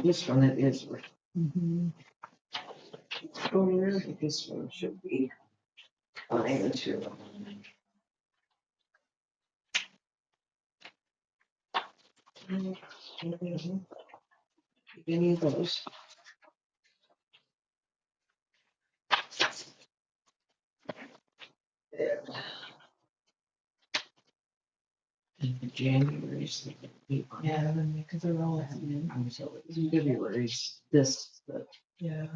This one it is. Mhm. Oh, yeah, this one should be fine too. Any of those. There. January's. Yeah, because they're all in. So it's February's this, but. Yeah.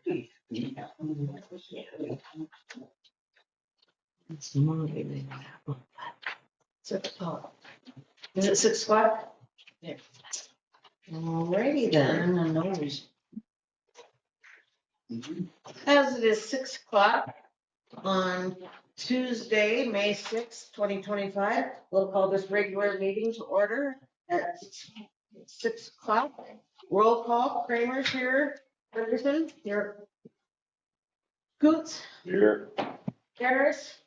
Yeah. It's Monday. 6:00. Is it 6 o'clock? Yeah. Alrighty then. And the nose. As it is 6 o'clock on Tuesday, May 6th, 2025, we'll call this regular meeting to order at 6 o'clock. Roll call, Kramer's here, Ferguson, here. Coots, Here. Harris,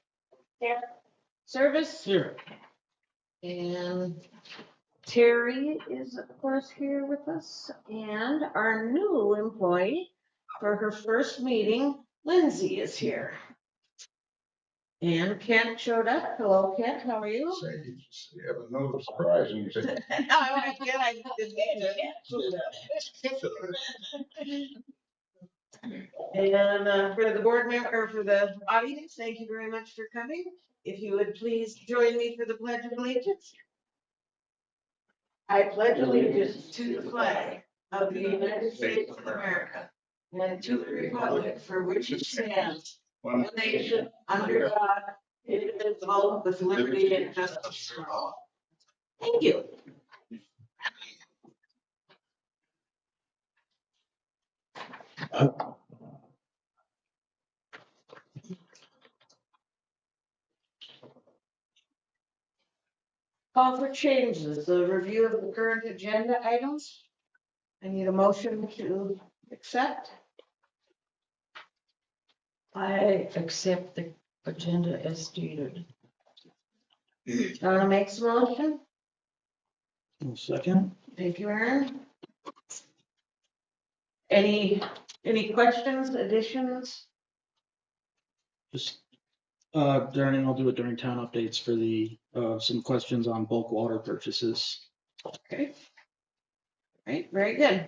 Here. Service, Here. and Terry is of course here with us, and our new employee for her first meeting, Lindsay is here. And Kent showed up. Hello, Kent, how are you? You have another surprise and you say. I And for the board member, or for the audience, thank you very much for coming. If you would please join me for the Pledge of Allegiance. I pledge allegiance to the flag of the United States of America and to the republic for which it stands, one nation, under God, indivisible, with liberty and justice for all. Thank you. Call for changes, the review of the current agenda items. I need a motion to accept. I accept the agenda as stated. Donna makes a motion. Second. Thank you, Aaron. Any questions, additions? Just I'll do it during town updates for the some questions on bulk water purchases. Okay. Right, very good.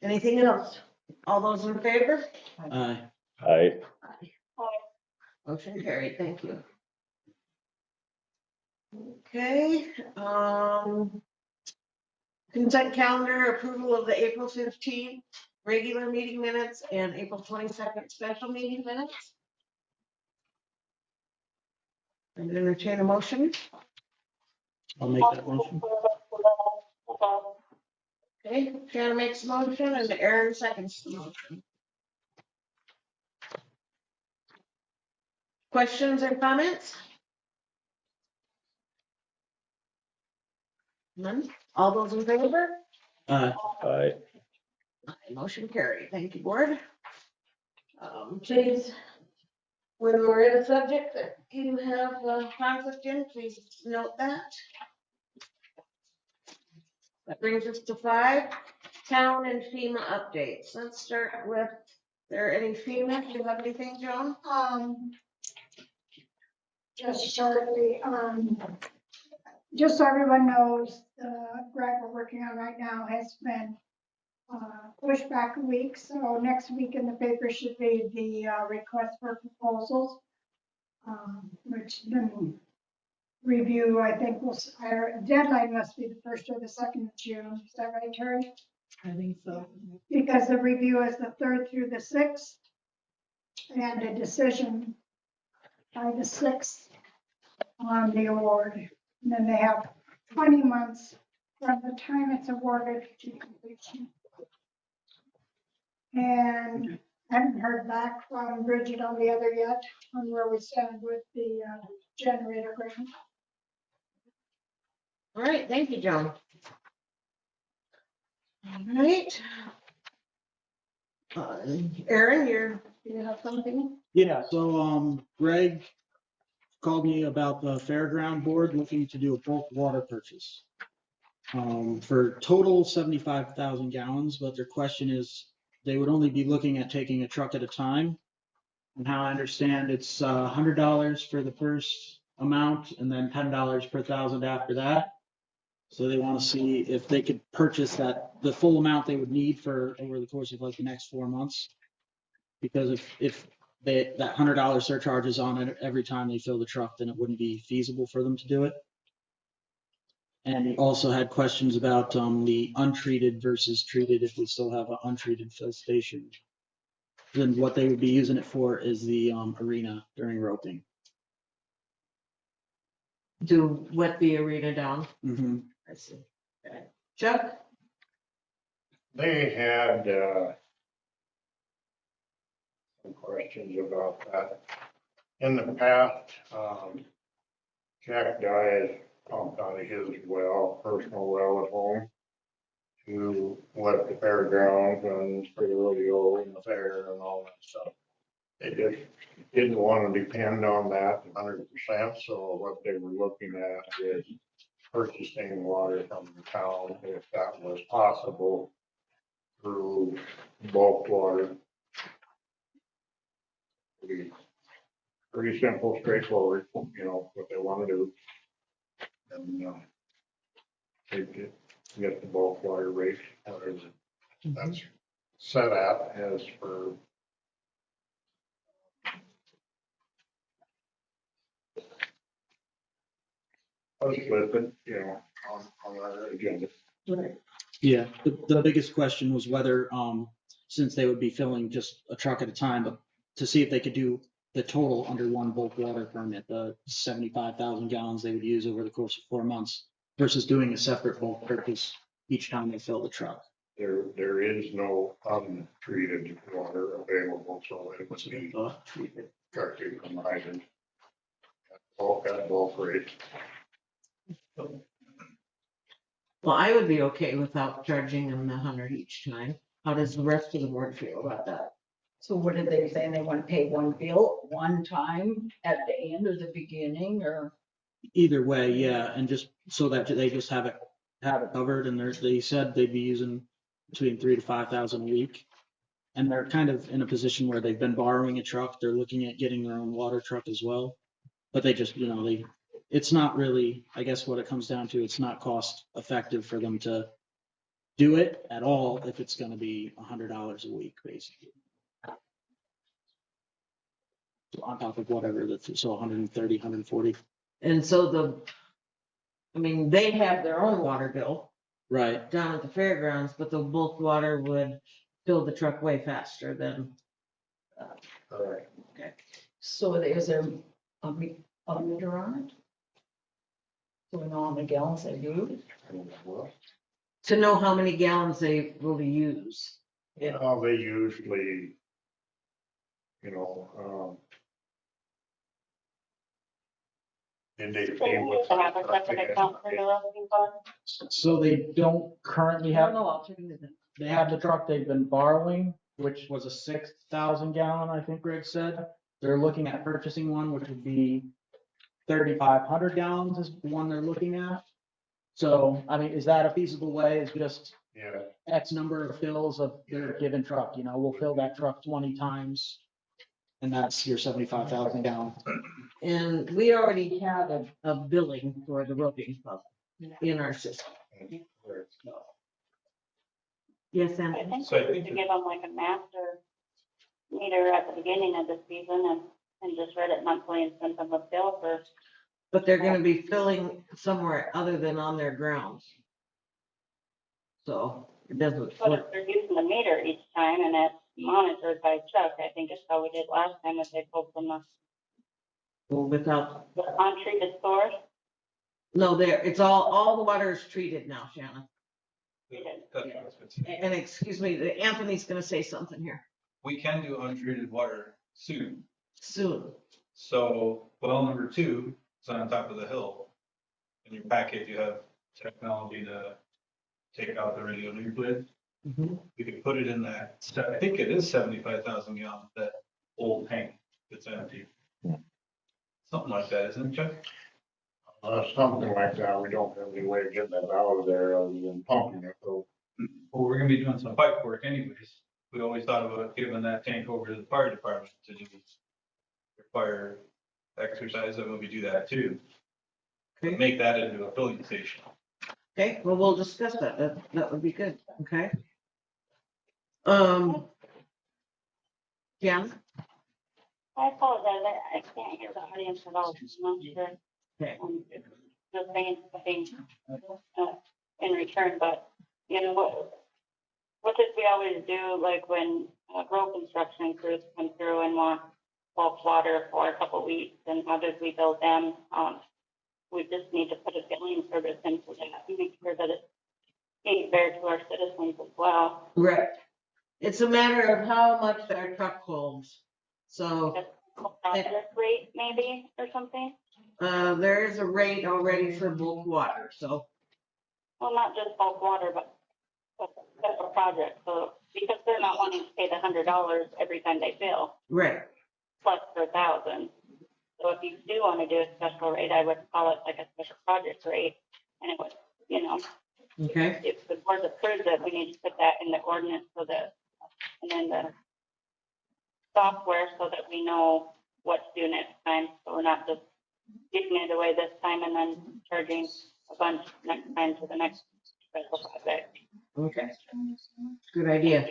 Anything else? All those in favor? Aye. Aye. Motion carried, thank you. Okay, consent calendar, approval of the April 15th regular meeting minutes and April 22nd special meeting minutes. I'm gonna entertain a motion. I'll make that motion. Okay, Shannon makes a motion and Aaron seconds the motion. Questions or comments? None? All those in favor? Aye. Aye. Motion carried. Thank you, board. Please, when we're in a subject that you have conflict in, please note that. That brings us to 5, town and FEMA updates. Let's start with, there any FEMA? Do you have anything, Joan? Just shortly, just so everyone knows, the grant we're working on right now has been pushed back a week. So next week in the paper should be the request for proposals, which then review, I think our deadline must be the 1st or the 2nd of June. Is that right, Terry? I think so. Because the review is the 3rd through the 6th, and a decision by the 6th on the award. And then they have 20 months from the time it's awarded to completion. And I haven't heard back from Bridget on the other yet, on where we stand with the generator grant. All right, thank you, Joan. All right. Aaron, you have something? Yeah, so Greg called me about the fairground board looking to do a bulk water purchase. for total 75,000 gallons, but their question is, they would only be looking at taking a truck at a time. And how I understand, it's $100 for the first amount and then $10 per thousand after that. So they want to see if they could purchase the full amount they would need for over the course of like the next 4 months. Because if that $100 surcharge is on it every time they fill the truck, then it wouldn't be feasible for them to do it. And he also had questions about the untreated versus treated, if we still have an untreated fill station. Then what they would be using it for is the arena during roping. Do wet the arena down. Mm-hmm. I see. Okay. Chuck? They had, some questions about that. In the past, Jack Dye has pumped out of his well, personal well at home, to let the fairgrounds and for the rodeo and the fair and all that stuff. They just didn't want to depend on that 100%, so what they were looking at is purchasing water from the town, if that was possible, through bulk water. Pretty simple, straightforward, what they want to do. And they get the bulk water rate, whatever that's set at as for us listed, on our agenda. Yeah, the biggest question was whether, since they would be filling just a truck at a time, but to see if they could do the total under one bulk water permit, the 75,000 gallons they would use over the course of 4 months versus doing a separate bulk purchase each time they fill the truck. There is no untreated water available, so it would be Treated. directly from the hydrant. Bulk at bulk rate. Well, I would be okay without charging them the 100 each time. How does the rest of the board feel about that? So what did they say? They want to pay one bill one time at the end or the beginning or? Either way, yeah, and just so that they just have it covered, and they said they'd be using between 3,000 to 5,000 a week. And they're kind of in a position where they've been borrowing a truck. They're looking at getting their own water truck as well. But they just, it's not really, I guess what it comes down to, it's not cost effective for them to do it at all if it's going to be $100 a week, basically. So on top of whatever, so 130, 140. And so they have their own water bill Right. down at the fairgrounds, but the bulk water would fill the truck way faster than. All right. Okay. So is there a meter on it? So we know how many gallons they use? To know how many gallons they will use. They usually, and they pay what. Have a separate account for the roving fund? So they don't currently have, No, I'll check into that. they have the truck they've been borrowing, which was a 6,000 gallon, I think Greg said. They're looking at purchasing one, which would be 3,500 gallons is the one they're looking at. So, is that a feasible way? Is just Yeah, X number of fills of their given truck, we'll fill that truck 20 times. And that's your 75,000 gallons. And we already have a billing for the roping club in our system. Yes, I and think we need to give them like a master meter at the beginning of the season and just read it monthly and send them a bill for. but they're gonna be filling somewhere other than on their grounds. So it doesn't. But if they're using the meter each time and it's monitored by Chuck, I think it's how we did last time if they pulled from Without, the untreated source. no, it's all the water is treated now, Shannon. And excuse me, Anthony's gonna say something here We can do untreated water soon. soon. So well number 2 is on top of the hill. In your packet, you have technology to take out the radionuclide. We could put it in that, I think it is 75,000 gallons, that old tank that's empty. Something like that, isn't it, Chuck? Something like that, we don't have any way of getting that out of there other than pumping it, so. Well, we're gonna be doing some pipe work anyways. We always thought about giving that tank over to the fire department to do fire exercise, and we do that too. Okay. Make that into a filling station. Okay, well, we'll discuss that. That would be good, okay? Yeah, I apologize, I can't hear the audience at all, I'm not sure. okay, Just saying something, in return, but, you know, what did we always do, like when, road construction crews come through and want bulk water for a couple weeks, and how did we build them? We just need to put a billing service in for that, and make sure that it's being fair to our citizens as well. right. It's a matter of how much our truck holds. So, Project rate maybe, or something? there is a rate already for bulk water, so, Well, not just bulk water, but a project, so, because they're not wanting to pay the $100 every time they fill, right, plus per thousand. So if you do want to do a special rate, I would call it like a special project rate, and it would, you know, okay, if the board approves it, we need to put that in the ordinance so that, and then the software so that we know what to do next time, so we're not just giving it away this time and then charging a bunch next time to the next special project. okay. Good idea.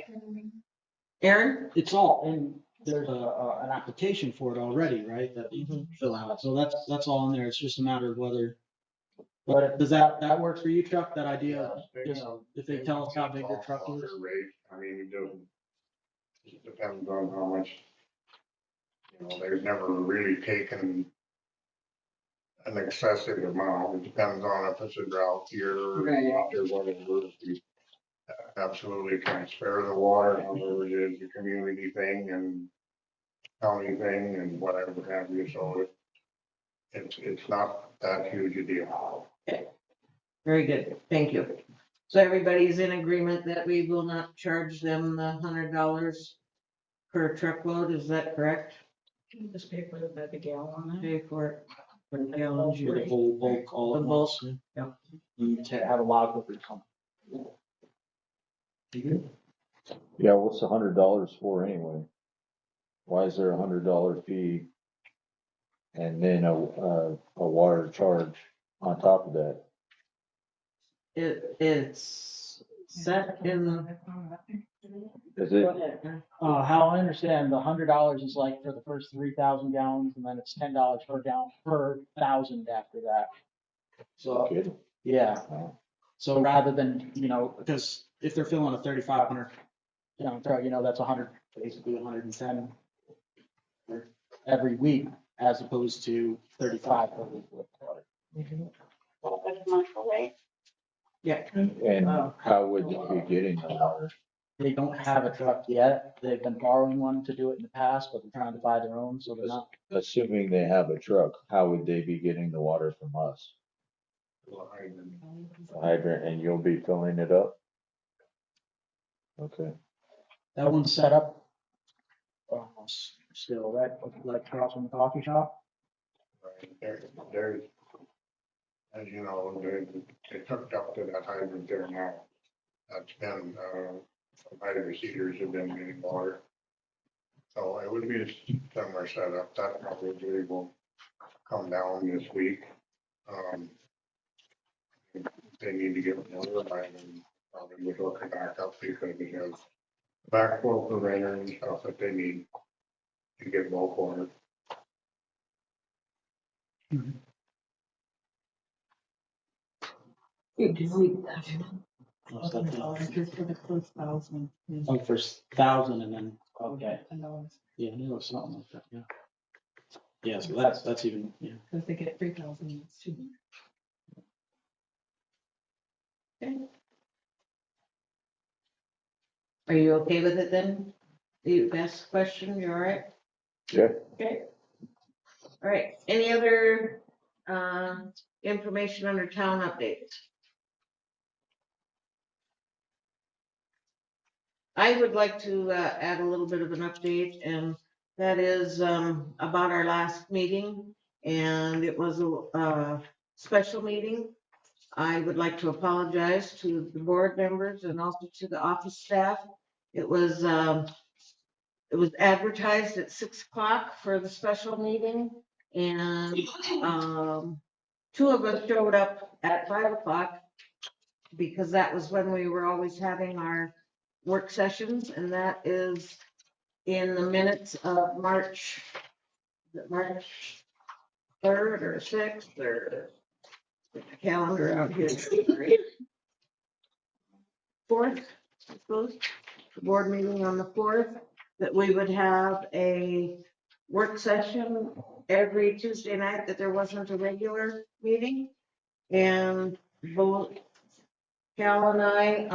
Aaron? It's all, and there's an application for it already, right, that you can fill out, so that's all in there, it's just a matter of whether. But does that work for you, Chuck, that idea, just if they tell us how big their truck is? Rate, I mean, it depends on how much, they've never really taken an excessive amount. It depends on if it's a drought year or whatever. If we absolutely can spare the water, however it is a community thing and county thing and whatever have you, so it's not that huge a deal. Okay, very good, thank you. So everybody's in agreement that we will not charge them the $100 per truckload, is that correct? Just pay for the gallon. Pay for it, for the gallons. For the whole bulk all at The bulk. once. Yeah. You have a lot of it come. Yeah, what's $100 for anyway? Why is there $100 fee and then a water charge on top of that? It's set in. Is it, Go ahead. How I understand, the $100 is like for the first 3,000 gallons, and then it's $10 per gallon per 1,000 after that. So, good? yeah, so rather than, because if they're filling a 3,500 truck, that's 100, basically 110 every week, as opposed to 35 per week with water. The commercial rate, Yeah, And how would they be getting the water? They don't have a truck yet. They've been borrowing one to do it in the past, but they're trying to buy their own, so they're not. Assuming they have a truck, how would they be getting the water from us? Hydrant, and you'll be filling it up? Okay. That one's set up still, right, like across from the coffee shop. Right. There's, as you know, they hooked up to that hydrant there now. That's been, some hydrant heaters have been getting water. So it would be a similar setup. That probably will come down this week. If they need to get water, I then probably would hook it back up because it has backflow preventer and stuff that they need to get bulk water. Just for the first 1,000. Oh, for 1,000 and then, okay. Yeah, I knew it was something like that, yeah. Yeah, so that's even, yeah. Because they get 3,000, it's too. are you okay with it then? You asked the question, you all right? Yeah. Okay. All right, any other, information under town updates? I would like to, add a little bit of an update, and that is, about our last meeting. And it was, special meeting. I would like to apologize to the board members and also to the office staff. It was advertised at 6 o'clock for the special meeting, and two of us showed up at 5 o'clock because that was when we were always having our work sessions, and that is in the minutes of March, is it March 3rd or 6th, or the calendar out here. 4th, I suppose, the board meeting on the 4th, that we would have a work session every Tuesday night, that there wasn't a regular meeting. And both Cal and I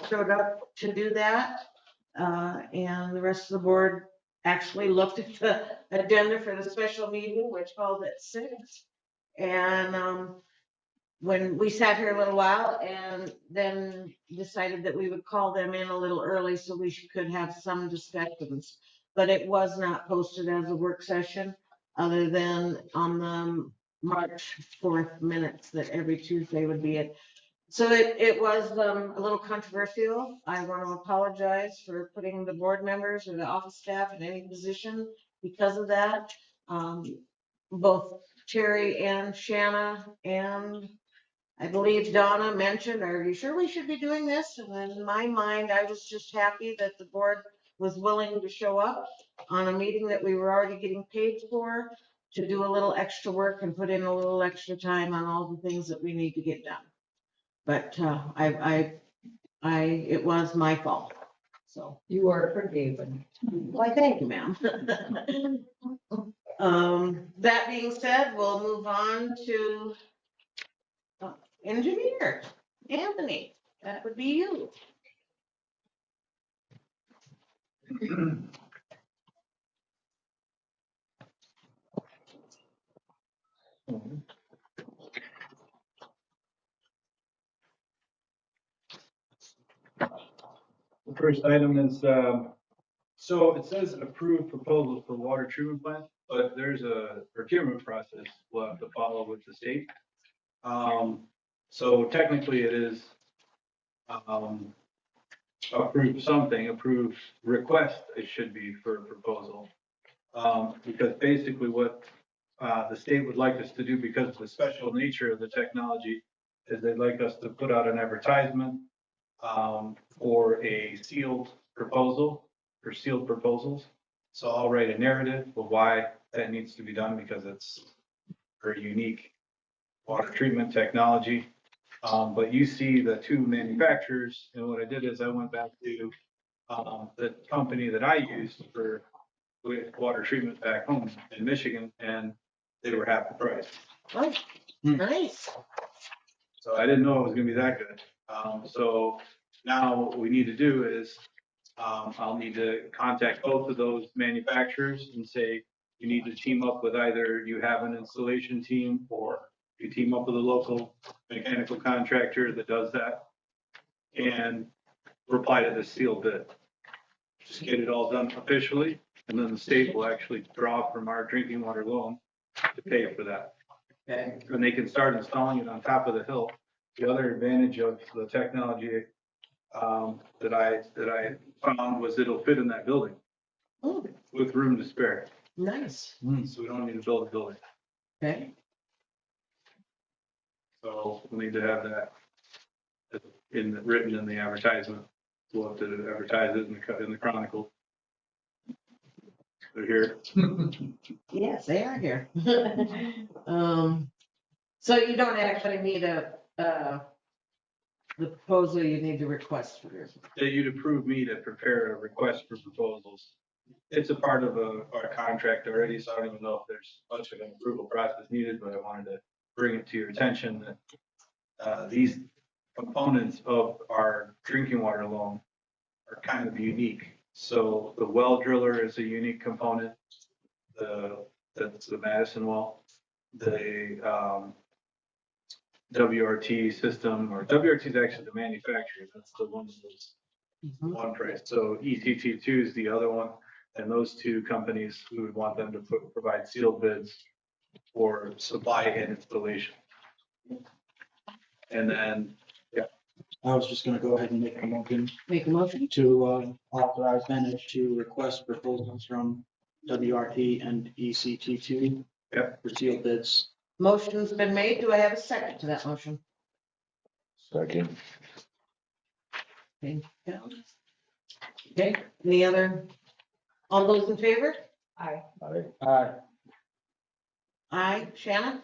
showed up to do that. And the rest of the board actually looked at the agenda for the special meeting, which called at 6. And when we sat here a little while and then decided that we would call them in a little early so we could have some discussions. But it was not posted as a work session, other than on the March 4th minutes that every Tuesday would be it. So it was a little controversial. I want to apologize for putting the board members or the office staff in any position because of that. Both Terry and Shanna and I believe Donna mentioned, are you sure we should be doing this? And in my mind, I was just happy that the board was willing to show up on a meeting that we were already getting paid for, to do a little extra work and put in a little extra time on all the things that we need to get done. But it was my fault. So, You are forgiven. why, thank you, ma'am. That being said, we'll move on to engineer, Anthony, that would be you. The first item is, so it says approved proposal for water treatment plant, but there's a procurement process we'll have to follow with the state. So technically it is, approved request, it should be for proposal. Because basically what, the state would like us to do, because of the special nature of the technology, is they'd like us to put out an advertisement, for a sealed proposal, or sealed proposals. So I'll write a narrative of why that needs to be done, because it's very unique water treatment technology. But you see the two manufacturers, and what I did is I went back to the company that I used for water treatment back home in Michigan, and they were half the price. Oh, nice. So I didn't know it was gonna be that good. So now what we need to do is, I'll need to contact both of those manufacturers and say, you need to team up with, either you have an installation team, or you team up with a local mechanical contractor that does that, and reply to this sealed bid. Just get it all done officially, and then the state will actually draw from our drinking water loan to pay for that. Okay. And they can start installing it on top of the hill. The other advantage of the technology that I found was it'll fit in that building Oh, with room to spare. nice. So we don't need to build a building. Okay. So we'll need to have that written in the advertisement. We'll have to advertise it in the Chronicle. They're here. Yes, they are here. So you don't actually need the proposal, you need to request for yours. That you'd approve me to prepare a request for proposals. It's a part of our contract already, so I don't even know if there's much of an approval process needed, but I wanted to bring it to your attention that these components of our drinking water loan are kind of unique. So the well driller is a unique component. That's the Madison well. The WRT system, or WRT is actually the manufacturer. That's the one that's one price. So ECT2 is the other one. And those two companies, we would want them to provide sealed bids for supply and installation. And then, I was just gonna go ahead and make a motion Make a motion? to authorize Bennett to request proposals from WRT and ECT2 Yep. for sealed bids. Motion's been made. Do I have a second to that motion? Second. Okay, any other, all those in favor? I, Aye, Shannon?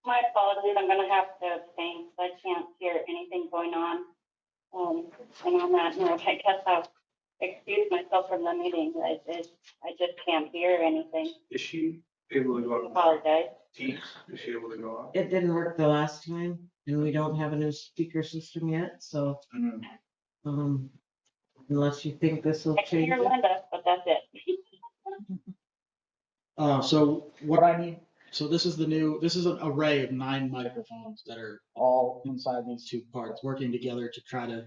My apologies, I'm gonna have to abstain, because I can't hear anything going on. And on that note, I guess I'll excuse myself from the meeting, I just can't hear anything. is she able to I go on apologize. Teams? Is she able to go on? It didn't work the last time, and we don't have a new speaker system yet, so, unless you think this will I can change hear it. Linda, but that's it. So what I need, so this is an array of 9 microphones that are all inside these two parts, working together to try to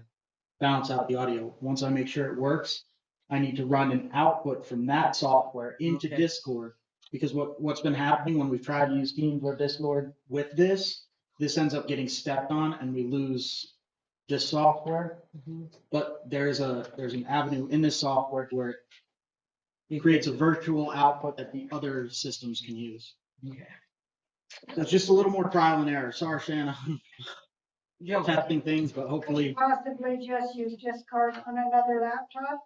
balance out the audio. Once I make sure it works, I need to run an output from that software into Okay. Discord. Because what's been happening when we've tried to use Teams or Discord with this ends up getting stepped on and we lose this software. But there's an avenue in this software where it creates a virtual output that the other systems can use. Okay. So it's just a little more trial and error. Sorry, Shanna, Joe, testing things, but Could hopefully. you possibly just use Discord on another laptop,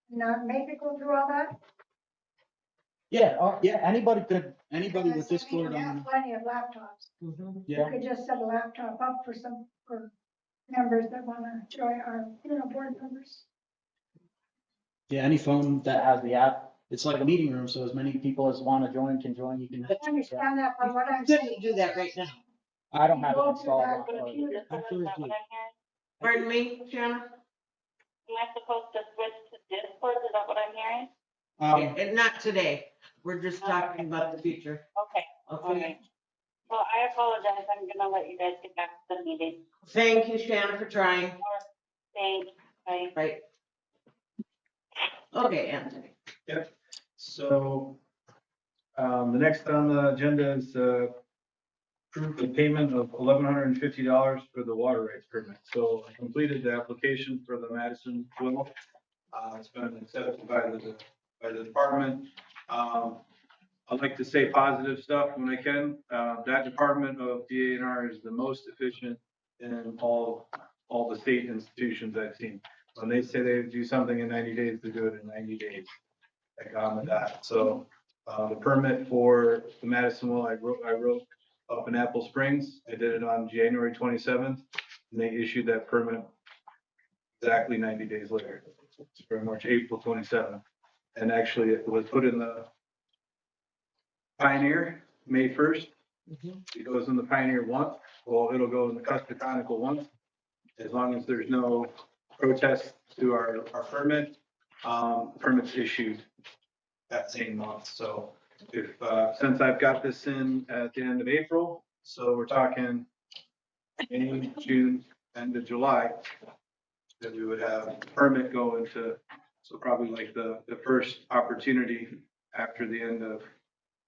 not make it go through all that? Yeah, anybody with Because, I mean, Discord we have on, plenty of laptops. You yeah, could just set a laptop up for members that wanna join our, board members. yeah, any phone that has the app, it's like a meeting room, so as many people as want to join can join, you can. I understand that, but what I'm couldn't saying. do that right now. I don't have it Go through installed that on. Go to or- Discord, is that Actually, what I'm hearing? Pardon me, Shanna? Am I supposed to switch to Discord, is that what I'm hearing? And not today. We're just talking about the future. Okay, all Okay. right. Well, I apologize, I'm gonna let you guys get back to the meeting. Thank you, Shanna, for trying. Thanks, bye. Right. Okay, Anthony. So, the next on the agenda is, approve the payment of $1,150 for the water rights permit. So I completed the application for the Madison well. It's been accepted by the department. I like to say positive stuff when I can. That department of DANR is the most efficient in all the state institutions I've seen. When they say they do something in 90 days, they do it in 90 days. Like on the dot. So, the permit for the Madison well, I wrote up in Apple Springs. I did it on January 27th, and they issued that permit exactly 90 days later. It's pretty much April 27th. And actually, it was put in the Pioneer, May 1st. It goes in the Pioneer once, well, it'll go in the Custer Chronicle once, as long as there's no protest to our permit. Permit's issued that same month. So if, since I've got this in at the end of April, so we're talking May, June, end of July, that we would have permit go into, so probably like the first opportunity after the end of,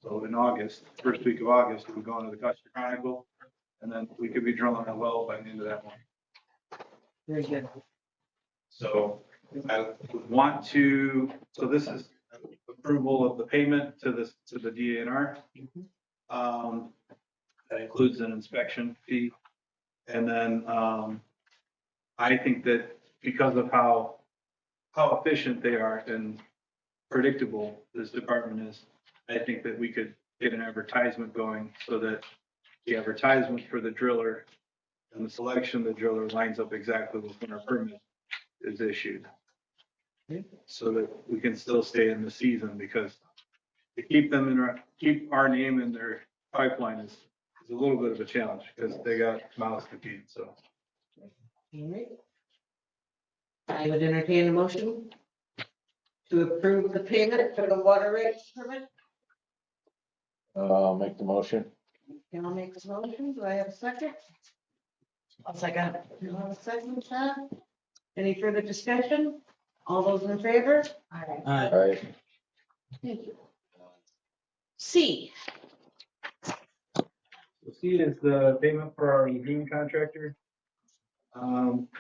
so in August, first week of August, we would go into the Custer Chronicle, and then we could be drilling a well by the end of that month. Very good. So I would want to, so this is approval of the payment to the DANR. That includes an inspection fee. And then, I think that because of how efficient they are and predictable this department is, I think that we could get an advertisement going so that the advertisement for the driller and the selection of the driller lines up exactly with when our permit is issued. So that we can still stay in the season, because to keep them keep our name in their pipeline is a little bit of a challenge, because they got mouths to feed, so. All right. I would entertain a motion to approve the payment for the water rights permit. I'll make the motion. Can I make this motion? Do I have a second? I'll second. You have a second, Chad? Any further discussion? All those in favor? All right. Thank you. C, see is the payment for our lagoon contractor.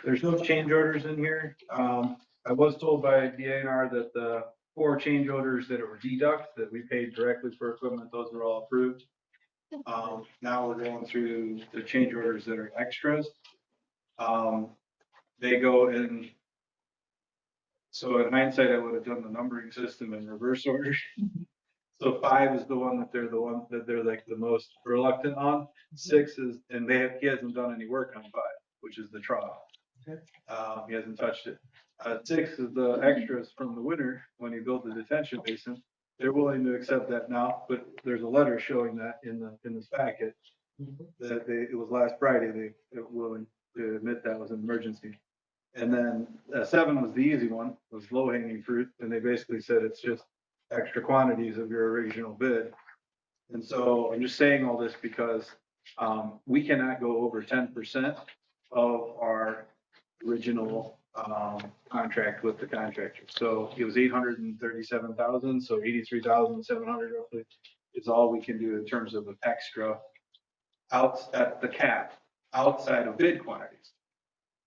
There's no change orders in here. I was told by DNR that the 4 change orders that were deducts that we paid directly for equipment, those were all approved. Now we're going through the change orders that are extras. They go in. So in hindsight, I would have done the numbering system in reverse order. So 5 is the one that they're like the most reluctant on. 6 is, and he hasn't done any work on 5, which is the trough. He hasn't touched it. 6 is the extras from the winter when he built the detention basin. They're willing to accept that now, but there's a letter showing that in this packet that it was last Friday, they were willing to admit that was an emergency. And then 7 was the easy one, was low hanging fruit. And they basically said it's just extra quantities of your original bid. And so I'm just saying all this because we cannot go over 10% of our original contract with the contractor. So it was 837,000, so 83,700 roughly is all we can do in terms of an extra out at the cap outside of bid quantities.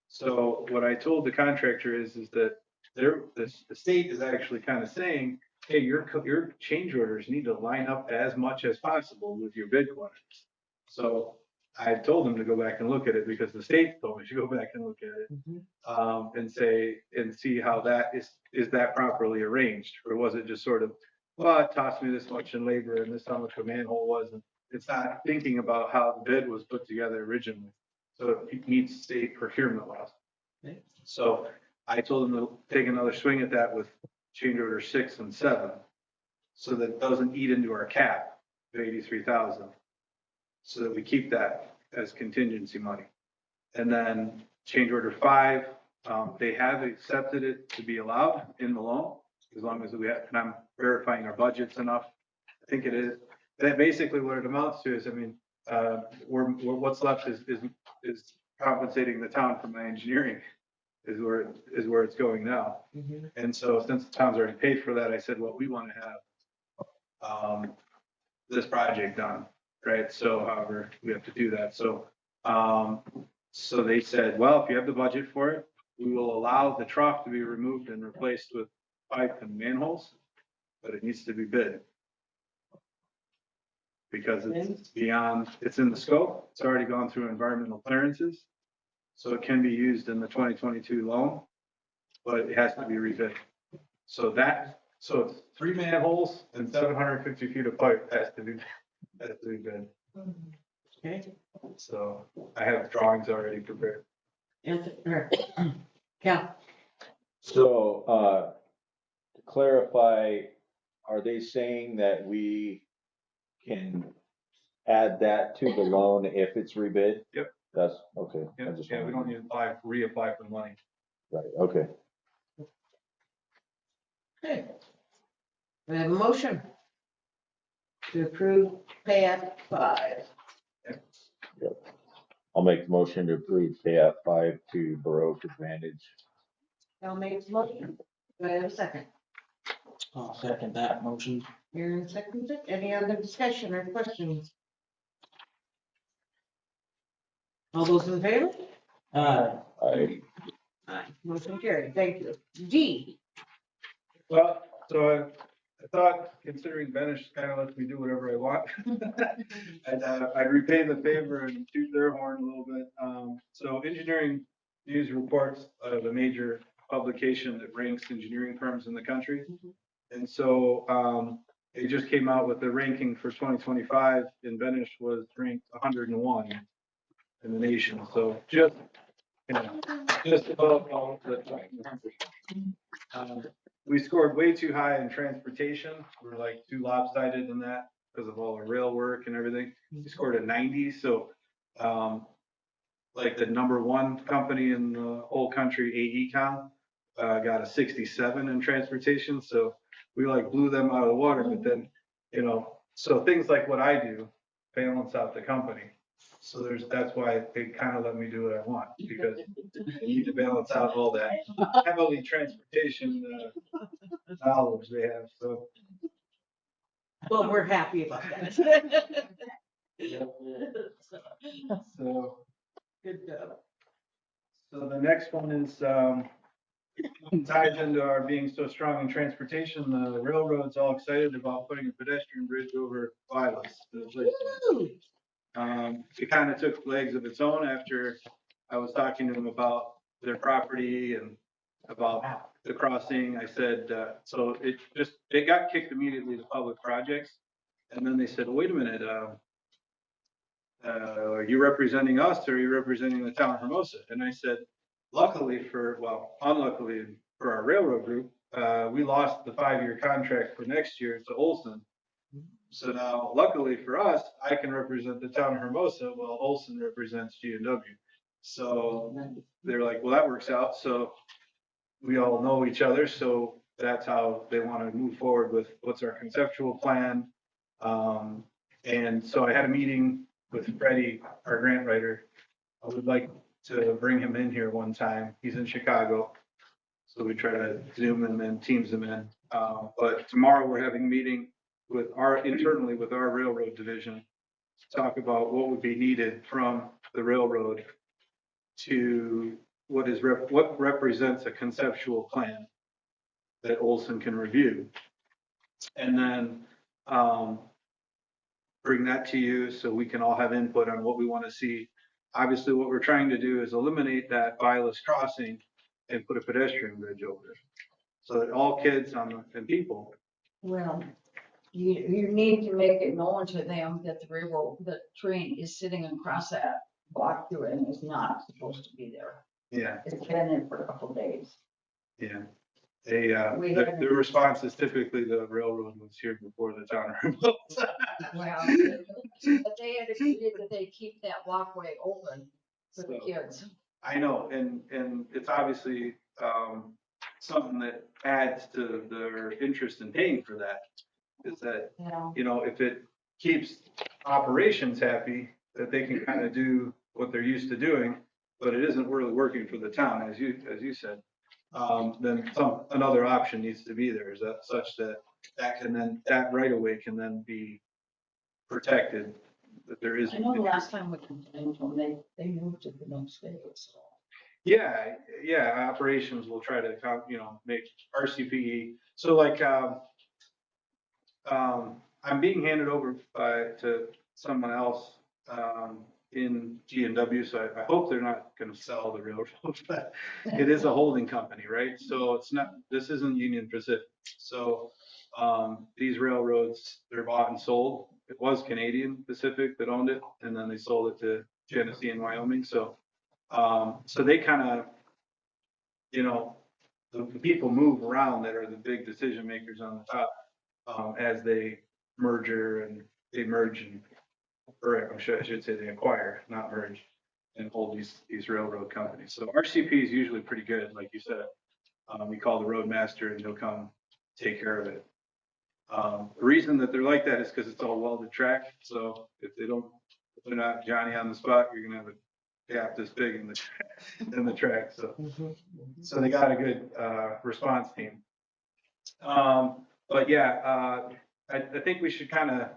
So what I told the contractor is that the state is actually kind of saying, hey, your change orders need to line up as much as possible with your bid quantities. So I told them to go back and look at it because the state told me to go back and look at it and see how that is that properly arranged, or was it just sort of, well, it cost me this much in labor and this how much a manhole was, and it's not thinking about how the bid was put together originally. So it meets state procurement laws. Okay. So I told them to take another swing at that with change order 6 and 7, so that it doesn't eat into our cap of 83,000, so that we keep that as contingency money. And then change order 5, they have accepted it to be allowed in the loan as long as we have, and I'm verifying our budget's enough. I think it is. That basically what it amounts to is, I mean, what's left is compensating the town for my engineering is where it's going now. And so since the town's already paid for that, I said, well, we want to have this project done, right? So however, we have to do that. So so they said, well, if you have the budget for it, we will allow the trough to be removed and replaced with pipe and manholes, but it needs to be bid. Because it's beyond, it's in the scope, it's already gone through environmental clearances. So it can be used in the 2022 loan, but it has to be rebid. So it's 3 manholes and 750 feet of pipe has to be bid. Okay. So I have drawings already prepared. Yeah. So, to clarify, are they saying that we can add that to the loan if it's rebid? Yep. That's, okay. I Yeah, just we wanted don't need to reapply for money. Right, okay. Okay. We have a motion to approve pay-app 5. I'll make the motion to approve KF 5 to Baroque Advantage. I'll make the motion. Do I have a second? I'll second that motion. Aaron seconds it. Any other discussion or questions? All those in favor? I, Aye. Motion carried. Thank you. D. Well, so I thought, considering Benish kind of lets me do whatever I want, I'd repay the favor and toot their horn a little bit. So Engineering News Reports, the major publication that ranks engineering firms in the country. And so it just came out with the ranking for 2025, and Benish was ranked 101 in the nation. So just above all the we scored way too high in transportation. We're like too lopsided in that because of all our rail work and everything. We scored a 90. So, like the #1 company in the whole country, AECom, got a 67 in transportation. So we like blew them out of the water. But then, so things like what I do balance out the company. So that's why they kind of let me do what I want, because I need to balance out all that heavily transportation knowledge they have. So Well, we're happy about that. So, Good job. so the next one is, ties into our being so strong in transportation. The railroad's all excited about putting a pedestrian bridge over Vilas. It kind of took legs of its own after I was talking to them about their property and about the crossing. I said, so it got kicked immediately to public projects. And then they said, wait a minute, are you representing us or are you representing the town of Hermosa? And I said, unluckily for our railroad group, we lost the 5-year contract for next year to Olson. So now, luckily for us, I can represent the town of Hermosa while Olson represents G&W. So they're like, well, that works out. So we all know each other. So that's how they want to move forward with what's our conceptual plan. And so I had a meeting with Freddie, our grant writer. I would like to bring him in here one time. He's in Chicago. So we try to Zoom him in, Teams him in. But tomorrow we're having a meeting internally with our railroad division to talk about what would be needed from the railroad to what represents a conceptual plan that Olson can review. And then bring that to you so we can all have input on what we want to see. Obviously, what we're trying to do is eliminate that Vilas crossing and put a pedestrian bridge over it. So that all kids and people. Well, you need to make it known to them that the train is sitting across that block through it and is not supposed to be there. Yeah, It's been there for a couple of days. yeah. Their response is typically the railroad was here before the town of Hermosa. Well, but they had agreed that they keep that walkway open for the kids. I know, and it's obviously something that adds to their interest in paying for that. Is that, if it keeps operations happy, that they can kind of do what they're used to doing, but it isn't really working for the town, as you said. Then another option needs to be there, is that such that that right of way can then be protected, that there is. I know the last time we complained to them, they moved it the next day, so. Yeah, operations will try to, make RCPE. So like, I'm being handed over to someone else, in G&W, so I hope they're not gonna sell the railroad, but it is a holding company, right? So this isn't Union Pacific. So, these railroads, they're bought and sold. It was Canadian Pacific that owned it, and then they sold it to Genesee and Wyoming. So they kind of, the people move around that are the big decision makers on the top, as they merge and, or I should say they acquire, not merge, and hold these railroad companies. So RCP is usually pretty good, like you said. We call the roadmaster and he'll come take care of it. The reason that they're like that is because it's all welded track. So if they're not Johnny on the spot, you're gonna have a gap this big in the track. So they got a good response team. But yeah, I think we should kind of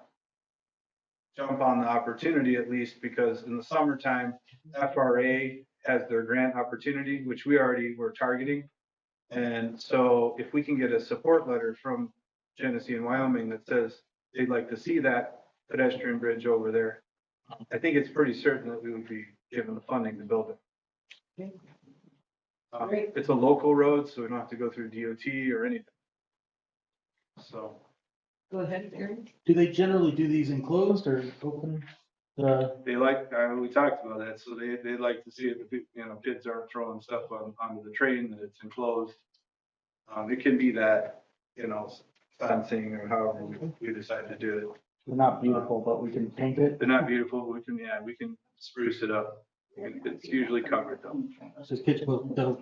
jump on the opportunity at least, because in the summertime, FRA has their grant opportunity, which we already were targeting. And so if we can get a support letter from Genesee and Wyoming that says they'd like to see that pedestrian bridge over there, I think it's pretty certain that we would be given the funding to build it. It's a local road, so we don't have to go through DOT or anything. So. Go ahead, Aaron. Do they generally do these enclosed or open? They like, we talked about that, so they like to see it, kids aren't throwing stuff onto the train, that it's enclosed. It can be that, fencing or however we decide to do it. They're not beautiful, but we can paint it. They're not beautiful, but we can spruce it up. It's usually covered though. So kids will,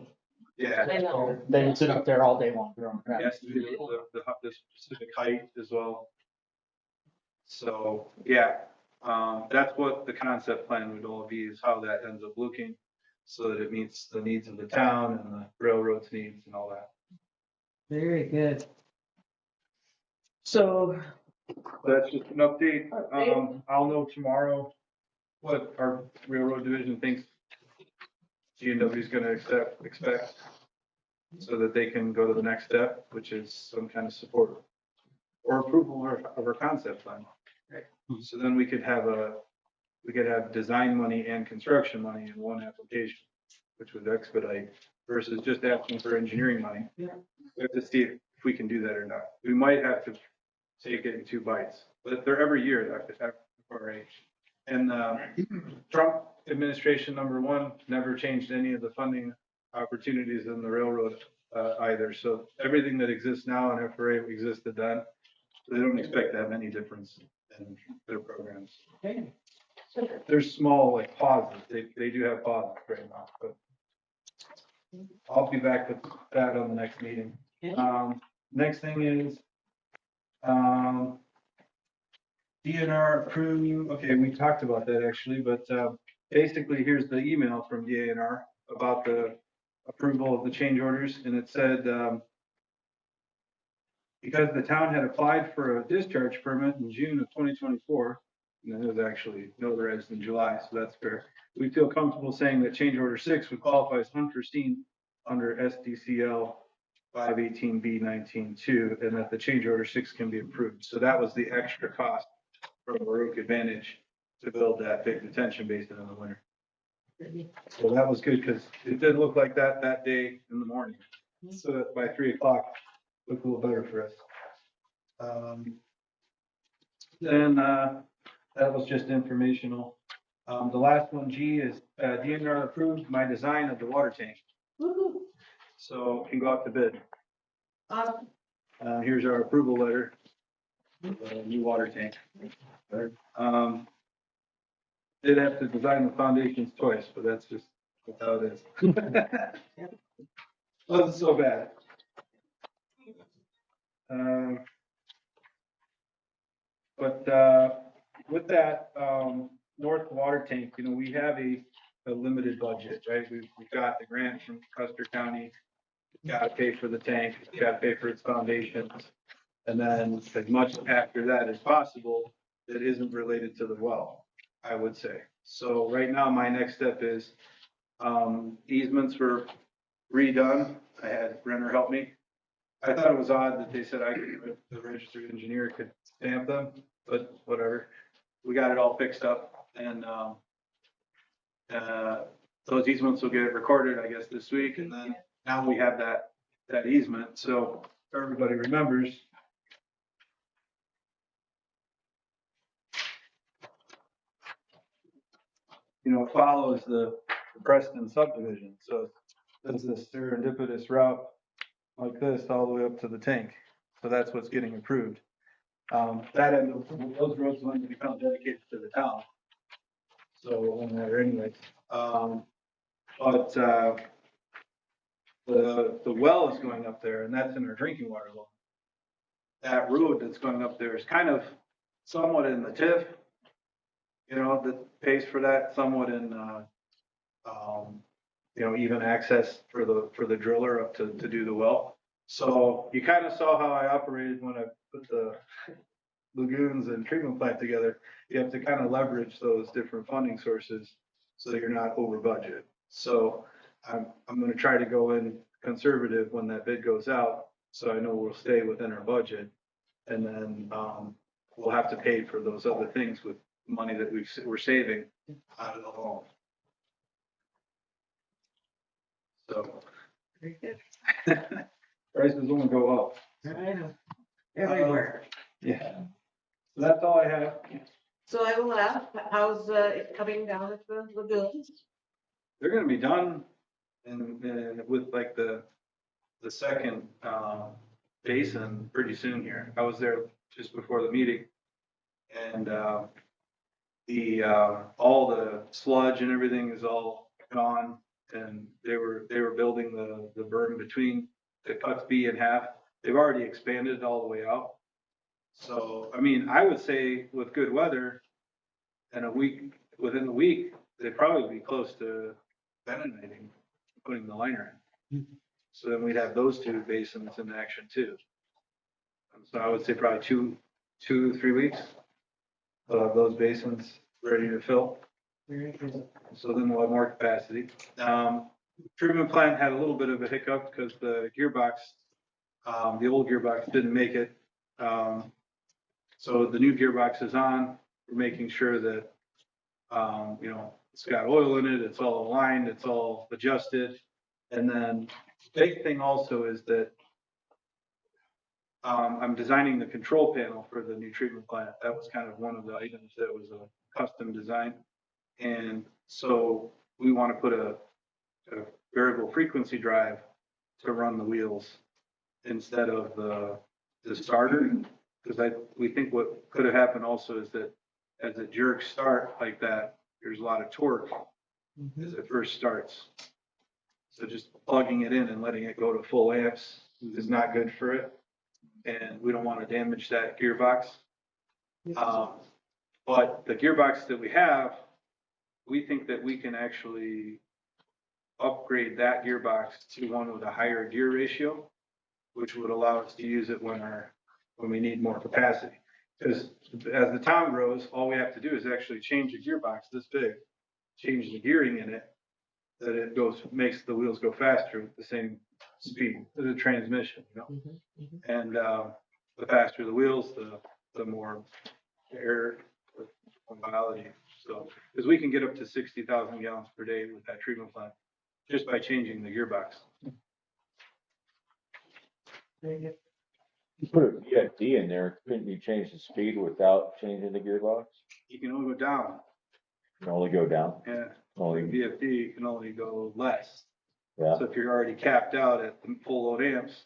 Yeah. I know. they can sit up there all day long. It has to be the specific height as well. So, yeah, that's what the concept plan would all be, is how that ends up looking, so that it meets the needs of the town and the railroad's needs and all that. Very good. So That's just an update. I'll know tomorrow what our railroad division thinks G&W is gonna expect, so that they can go to the next step, which is some kind of support or approval of our concept plan. Right. So then we could have design money and construction money in one application, which would expedite versus just asking for engineering money. Yeah. We have to see if we can do that or not. We might have to take it in 2 bites, but they're every year, the FRA. And Trump administration #1 never changed any of the funding opportunities in the railroad either. So everything that exists now in FRA existed then. So they don't expect to have any difference in their programs. Okay. There's small like pauses. They do have pauses right now, but I'll be back with that on the next meeting. Next thing is, DNR approved, okay, we talked about that actually, but, basically here's the email from DNR about the approval of the change orders, and it said, because the town had applied for a discharge permit in June of 2024, and it was actually notarized in July, so that's fair. We feel comfortable saying that change order 6 would qualify as unforeseen under SDCL 518B19-2, and that the change order 6 can be approved. So that was the extra cost from Baruch Advantage to build that big detention basin in the winter. So that was good because it didn't look like that day in the morning. So that by 3 o'clock, it looked a little better for us. Then that was just informational. The last one, G, is DNR approved my design of the water tank. Woo-hoo. So it can go out to bid. Awesome. Here's our approval letter for the new water tank. Did have to design the foundations twice, but that's just how it is. Wasn't so bad. But with that, North Water Tank, we have a limited budget, right? We've got the grant from Custer County, got to pay for the tank, got to pay for its foundations. And then as much after that as possible that isn't related to the well, I would say. So right now, my next step is easements were redone. I had Renner help me. I thought it was odd that they said the registered engineer could stamp them, but whatever. We got it all fixed up, and those easements will get recorded, I guess, this week. And then now we have that easement. So everybody remembers, follows the Preston subdivision. So does this serendipitous route like this all the way up to the tank. So that's what's getting approved. That end of those roads going to become dedicated to the town. So it won't matter anyways. But the well is going up there, and that's in our drinking water law. That road that's going up there is kind of somewhat in the TIF, that pays for that, somewhat in even access for the driller up to do the well. So you kind of saw how I operated when I put the lagoons and treatment plant together. You have to kind of leverage those different funding sources so that you're not over budget. So I'm going to try to go in conservative when that bid goes out, so I know we'll stay within our budget, and then we'll have to pay for those other things with money that we're saving out of the loan. So Very good. prices only go up. I know. Everywhere. Yeah. So that's all I have. So I will ask, how's it coming down at the lagoons? They're gonna be done and with like the second basin pretty soon here. I was there just before the meeting, and all the sludge and everything is all gone, and they were building the berm between the cuts B in half. They've already expanded it all the way out. So I mean, I would say with good weather, in within the week, they'd probably be close to bentonating, putting the liner in. So then we'd have those two basins in action too. So I would say probably 3 weeks. Those basins ready to fill. Very good. So then we'll have more capacity. Treatment plant had a little bit of a hiccup because the gearbox, the old gearbox didn't make it. So the new gearbox is on. We're making sure that, it's got oil in it, it's all aligned, it's all adjusted. And then big thing also is that I'm designing the control panel for the new treatment plant. That was kind of one of the items that was a custom design. And so we want to put a variable frequency drive to run the wheels instead of the starter. Because we think what could have happened also is that as the jerks start like that, there's a lot of torque as it first starts. So just plugging it in and letting it go to full amps is not good for it. And we don't want to damage that gearbox. But the gearbox that we have, we think that we can actually upgrade that gearbox to one with a higher gear ratio, which would allow us to use it when we need more capacity. Because as the town grows, all we have to do is actually change a gearbox this big, change the gearing in it, that it makes the wheels go faster with the same speed as a transmission, And the faster the wheels, the more air biology. So, because we can get up to 60,000 gallons per day with that treatment plant just by changing the gearbox. You put a VFD in there, couldn't you change the speed without changing the gearbox? You can only go down. You can only go down, Yeah. only, VFD, you can only go less. yeah. So if you're already capped out at the full load amps,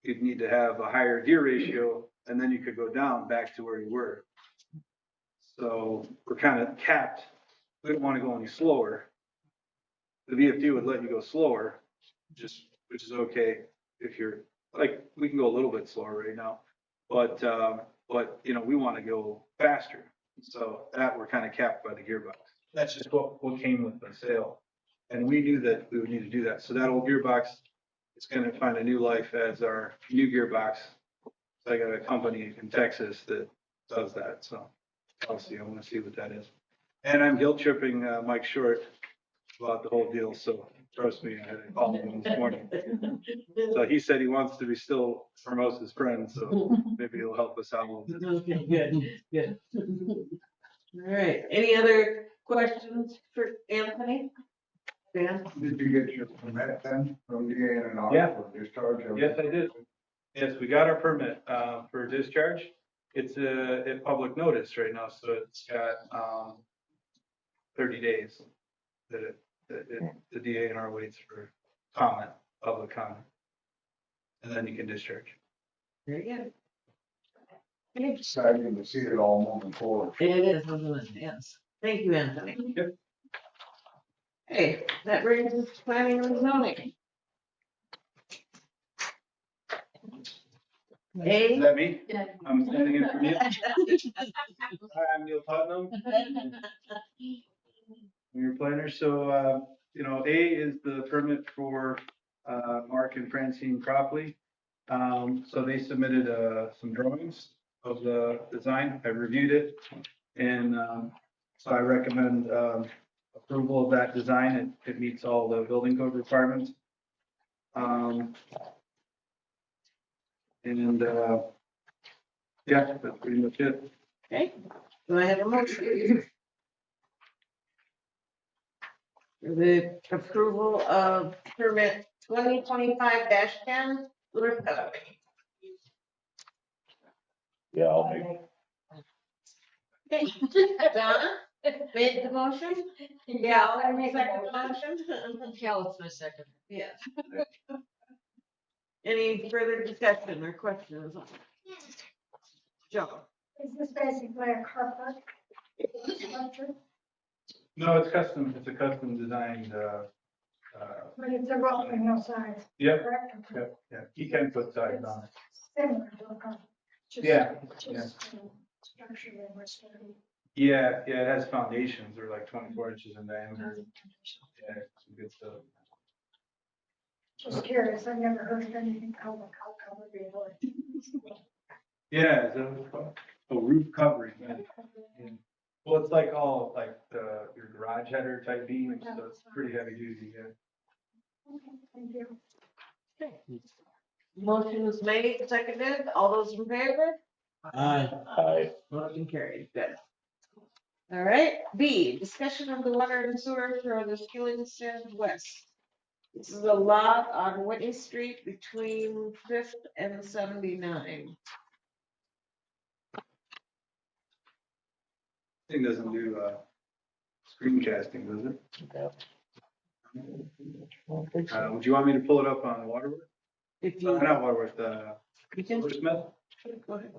you'd need to have a higher gear ratio, and then you could go down back to where you were. So we're kind of capped. We don't want to go any slower. The VFD would let you go slower, which is okay if you're like, we can go a little bit slower right now, but we want to go faster. So that we're kind of capped by the gearbox. That's just what came with the sale. And we knew that we would need to do that. So that old gearbox, it's going to find a new life as our new gearbox. So I got a company in Texas that does that. So I want to see what that is. And I'm guilt tripping Mike Short about the whole deal. So trust me, I had to call him this morning. So he said he wants to be still Hermosa's friend. So maybe he'll help us out a little bit. Okay, good. All right, any other questions for Anthony? Dan? Did you get your permit then from DA and R Yeah. for discharge? Yes, I did. Yes, we got our permit for discharge. It's a public notice right now, so it's got 30 days that the DANR waits for comment, public comment. And then you can discharge. Very good. Exciting to see it all moving forward. It is, isn't it? Yes. Thank you, Anthony. Yep. Hey, that brings us to planning and zoning. Is A. that me? I'm standing in for you. Hi, I'm Neil Putnam. I'm your planner. So, A is the permit for Mark and Francine Cropley. So they submitted some drawings of the design. I reviewed it. And so I recommend approval of that design. It meets all the building code requirements. Yeah, that's pretty much it. Okay, do I have a motion? For the approval of permit 2025-10, Lure Company. Yeah, I'll make, Okay, Donna made the motion? Yeah, I make a Second motion? Cal's my second. Yes. Any further discussion or questions? Joe? Is this basically a car park structure? No, it's custom. It's a custom designed. But it's a roll and no sides, Yep, correct? yep, yeah. He can put sides on it. Similar to a car. Just- Yeah, Just structure that was sturdy. Yeah, it has foundations. They're like 24 inches in diameter. Yeah, some good stuff. Just curious, I've never heard of anything called a cow cover before. Yeah, is that what it's called? A roof covering. Yeah. Yeah. Well, it's like all like the large header type beam, so it's pretty heavy duty, yeah. Thank you. Motion was made, seconded, all those in favor? Aye. Aye. Motion carried, good. All right, B, discussion of the water and sewer for the Skillington West. This is a lot on Whitney Street between Fifth and 79. Thing doesn't do, screencasting, does it? Yeah. I don't think so. Would you want me to pull it up on Waterworth? If you, Not Waterworth, you can, Smith? go ahead.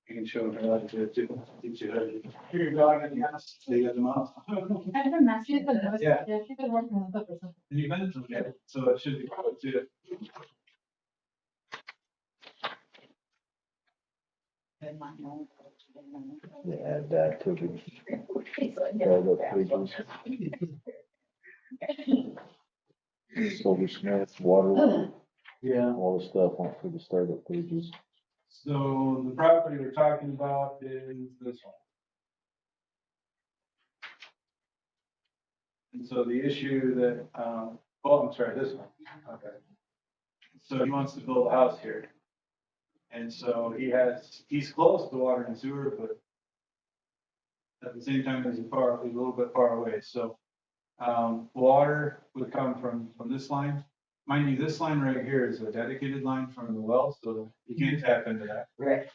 You can show them how to do it too. Teach you how to do it. Your dog in the house, they got them out. I've been messy, but Yeah. she's been working on that. And you've been to it, so it should be probably too. Add that to the, all the pages. Silver Smith, Water, Yeah. all the stuff went through the startup pages. So the property we're talking about is this one. And so the issue that, I'm sorry, this one. Okay. So he wants to build a house here. And so he's close to water and sewer, but at the same time, he's a little bit far away. So, water would come from this line. Mind you, this line right here is a dedicated line from the well, so you can't tap into that. Right.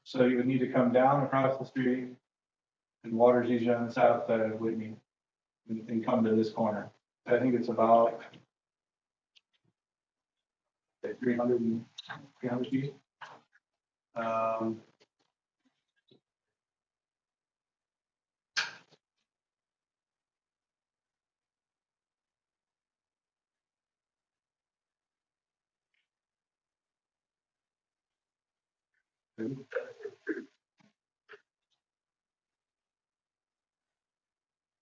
So you would need to come down across the street, and water's usually on the south side of Whitney, and come to this corner. I think it's about 300 feet.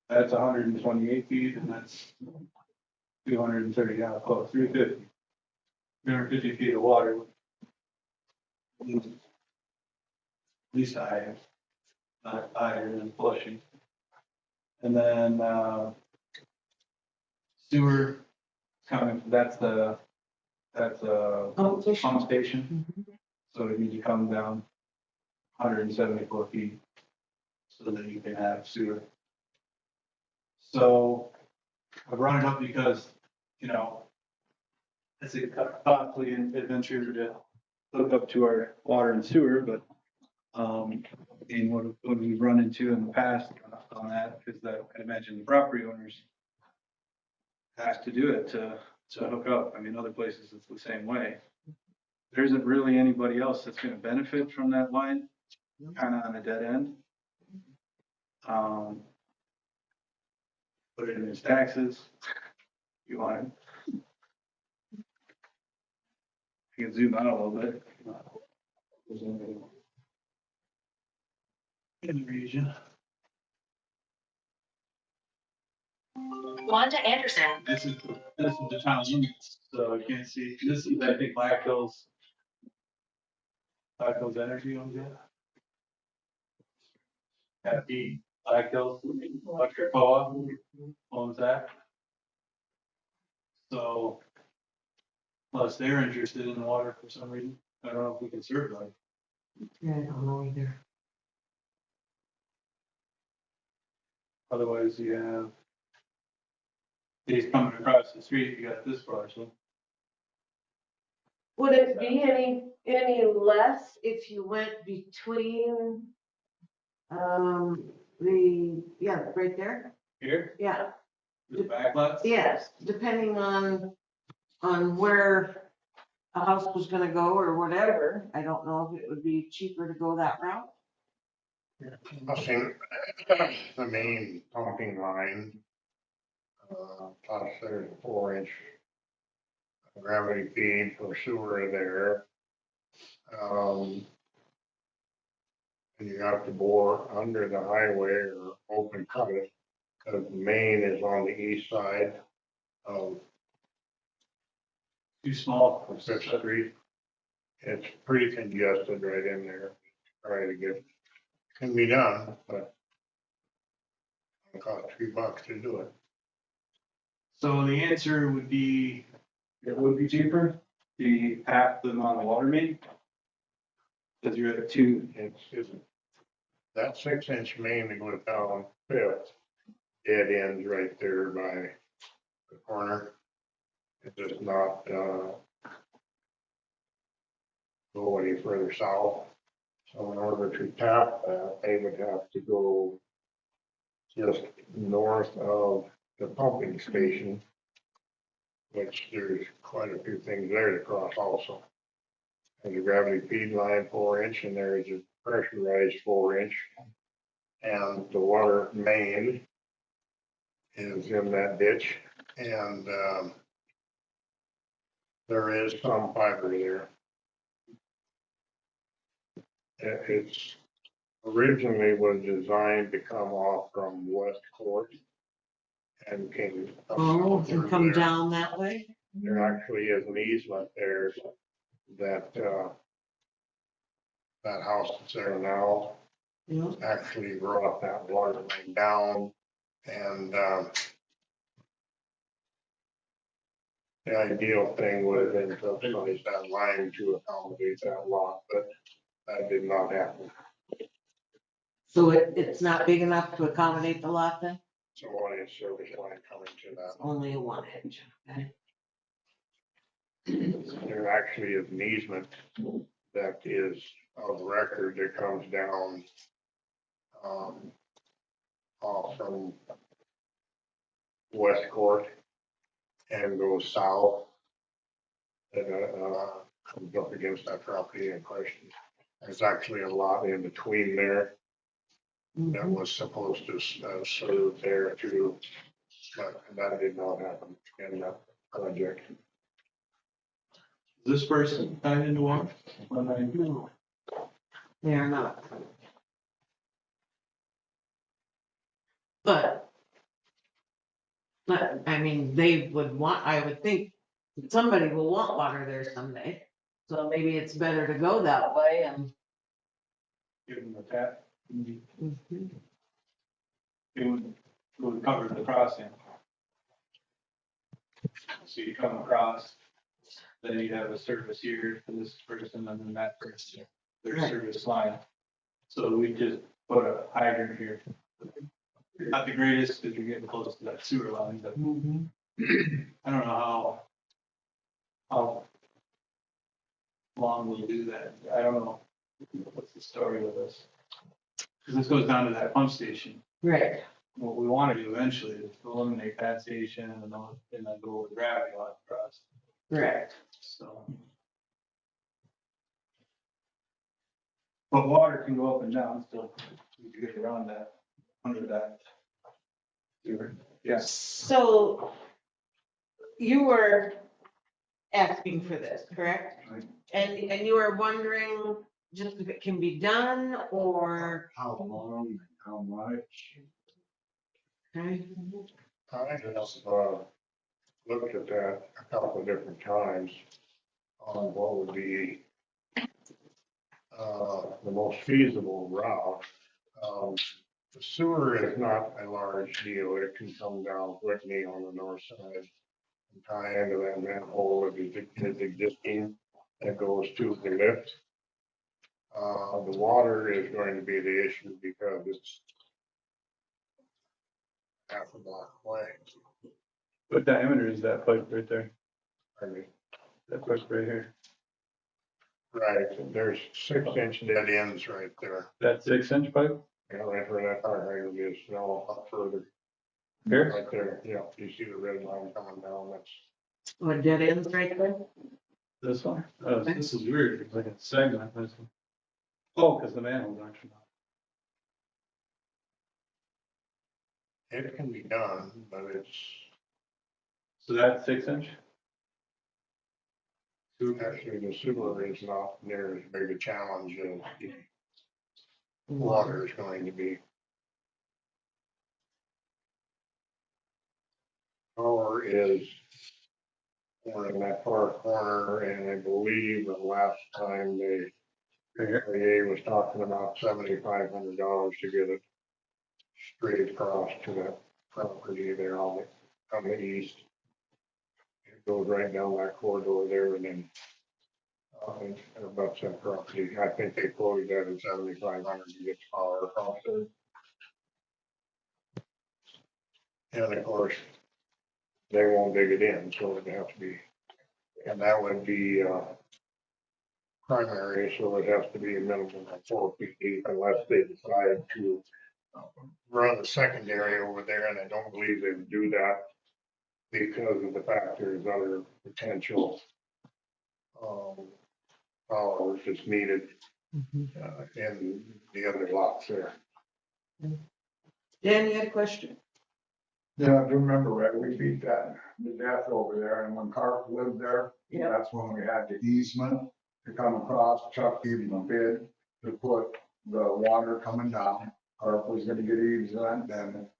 That's 128 feet, and that's 230, yeah, close, 350. 350 feet of water. At least I have, not higher than Flushing. And then, sewer coming, that's a pump station. So you need to come down 174 feet so that you can have sewer. So I brought it up because, it's a costly adventure to hook up to our water and sewer, but, and what we've run into in the past on that is that I imagine the property owners have to do it to hook up. I mean, other places it's the same way. There isn't really anybody else that's gonna benefit from that line, kind of on a dead end. Put it in his taxes. You want it. You can zoom out a little bit. In the region. Wanda Anderson. This is the town limits, so you can't see, this is, I think, Black Hills Energy owns it. Happy Black Hills Electric Co-op owns that. So, plus they're interested in the water for some reason. I don't know if we can serve them. Yeah, I don't know either. Otherwise, you have, he's coming across the street, you got this parcel. Would it be any less if you went between, right there? Here, Yeah, the back lots. yes, depending on where a house was gonna go or whatever. I don't know if it would be cheaper to go that route. I think the main pumping line, plus there's 4-inch gravity feed for sewer there. And you have to bore under the highway or open cut it, because the main is on the east side of Too small. Fifth Street. It's pretty congested right in there. Try to get, can be done, but It costs $3 to do it. So the answer would be, it would be cheaper, to tap them on the water main. Because you're at two, It's that 6-inch main that goes down Fifth, dead ends right there by the corner. It does not, go any further south. So in order to tap that, they would have to go just north of the pumping station, which there's quite a few things there to cross also. There's a gravity feed line 4-inch and there's a pressurized 4-inch. And the water main is in that ditch and, there is some fiber there. It's originally was designed to come off from West Court and came. Oh, and come down that way? There actually is an easement there that, that house that's there now Yeah. actually brought that water main down and, the ideal thing would have been to place that line to accommodate that lot, but that did not happen. So it's not big enough to accommodate the lot then? So one inch service line coming to that. Only a 1-inch, okay? There actually is an easement that is of record that comes down, off from West Court and goes south. And, comes up against that property in question. There's actually a lot in between there that was supposed to, serve there too, but that did not happen in that project. this person tied into water? No, they are not. But I mean, they would want, I would think somebody will want water there someday. So maybe it's better to go that way and. Give them a tap. Mhm. It would cover the crossing. So you come across, then you have a service here for this person and then that person, their Right. service line. So we just put a hydrant here. Not the greatest because you're getting close to that sewer line, but Mhm. I don't know how long we'll do that. I don't know what's the story with this. Because this goes down to that pump station. Right. What we want to do eventually is eliminate that station and then go with gravity line across. Correct. So. But water can go up and down still. We can get around that, under that. Yes. So you were asking for this, correct? Right. And you were wondering just if it can be done or. How long and how much? Okay. I have, looked at that a couple of different times on what would be, the most feasible route. The sewer is not a large deal. It can come down Whitney on the north side and tie into that manhole that is existing that goes to the lift. The water is going to be the issue because it's half a block away. What diameter is that pipe right there? I mean, That pipe right here? right, there's 6-inch dead ends right there. That 6-inch pipe? You know, right where that fire hydrant is, no, up further. Here? Right there, yeah, you see the red line coming down, that's, What, dead ends right there? This one? Oh, this is weird. It's like a segment. This one. Oh, because the manhole's actually not. it can be done, but it's So that's 6-inch? actually the sewer is not near as big a challenge as the water is going to be. Power is, we're in that far corner, and I believe the last time the Right here. REA was talking about $7,500 to get it straight across to that property there on the east. It goes right down that corridor there and then and about that property. I think they quoted that at 7,500 to get power across there. And of course, they won't dig it in, so it'd have to be, and that would be, primary, so it has to be a minimum of 4 feet deep unless they decide to run a secondary over there, and I don't believe they would do that because of the fact there's other potential, power that's needed, in the other lots there. Dan, you had a question? Yeah, I do remember, right, we beat that to death over there, and when Carp lived there, Yeah. that's when we had the easement to come across. Chuck gave him a bid to put the water coming down. Carp was gonna get easement, then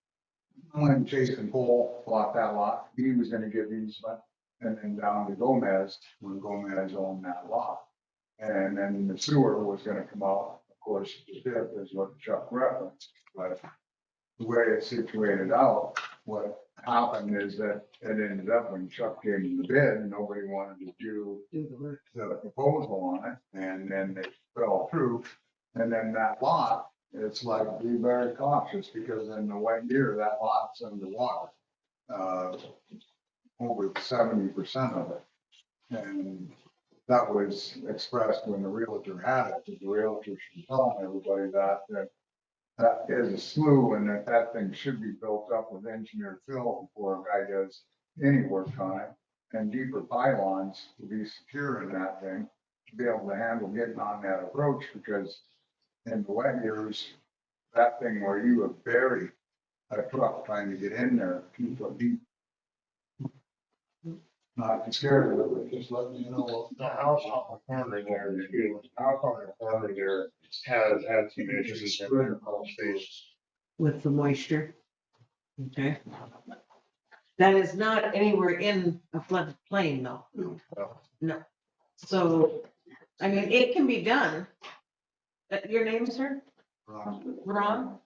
when Jason Cole bought that lot, he was gonna give easement, and then down to Gomez, when Gomez owned that lot. And then the sewer was gonna come out, of course, the tip is what Chuck referenced, but the way it's situated out, what happened is that it ended up when Chuck gave him the bid, and nobody wanted to do the proposal on it, and then they fell through. And then that lot, it's like, be very cautious, because in the wet year, that lot's underwater. Over 70% of it. And that was expressed when the realtor had it, because the realtor should tell everybody that that is a slough, and that thing should be built up with engineered fill before a guy does any work on it. And deeper pylons to be secure in that thing, to be able to handle getting on that approach, because in the wet years, that thing where you would bury a truck trying to get in there, 2 foot deep. Not too scared of it, but just letting you know. The house on the corner there, the house on the corner there has had some issues in their crawl space. With the moisture. Okay. That is not anywhere in a floodplain though. No. So, I mean, it can be done. Your name, sir? Ron? Ron?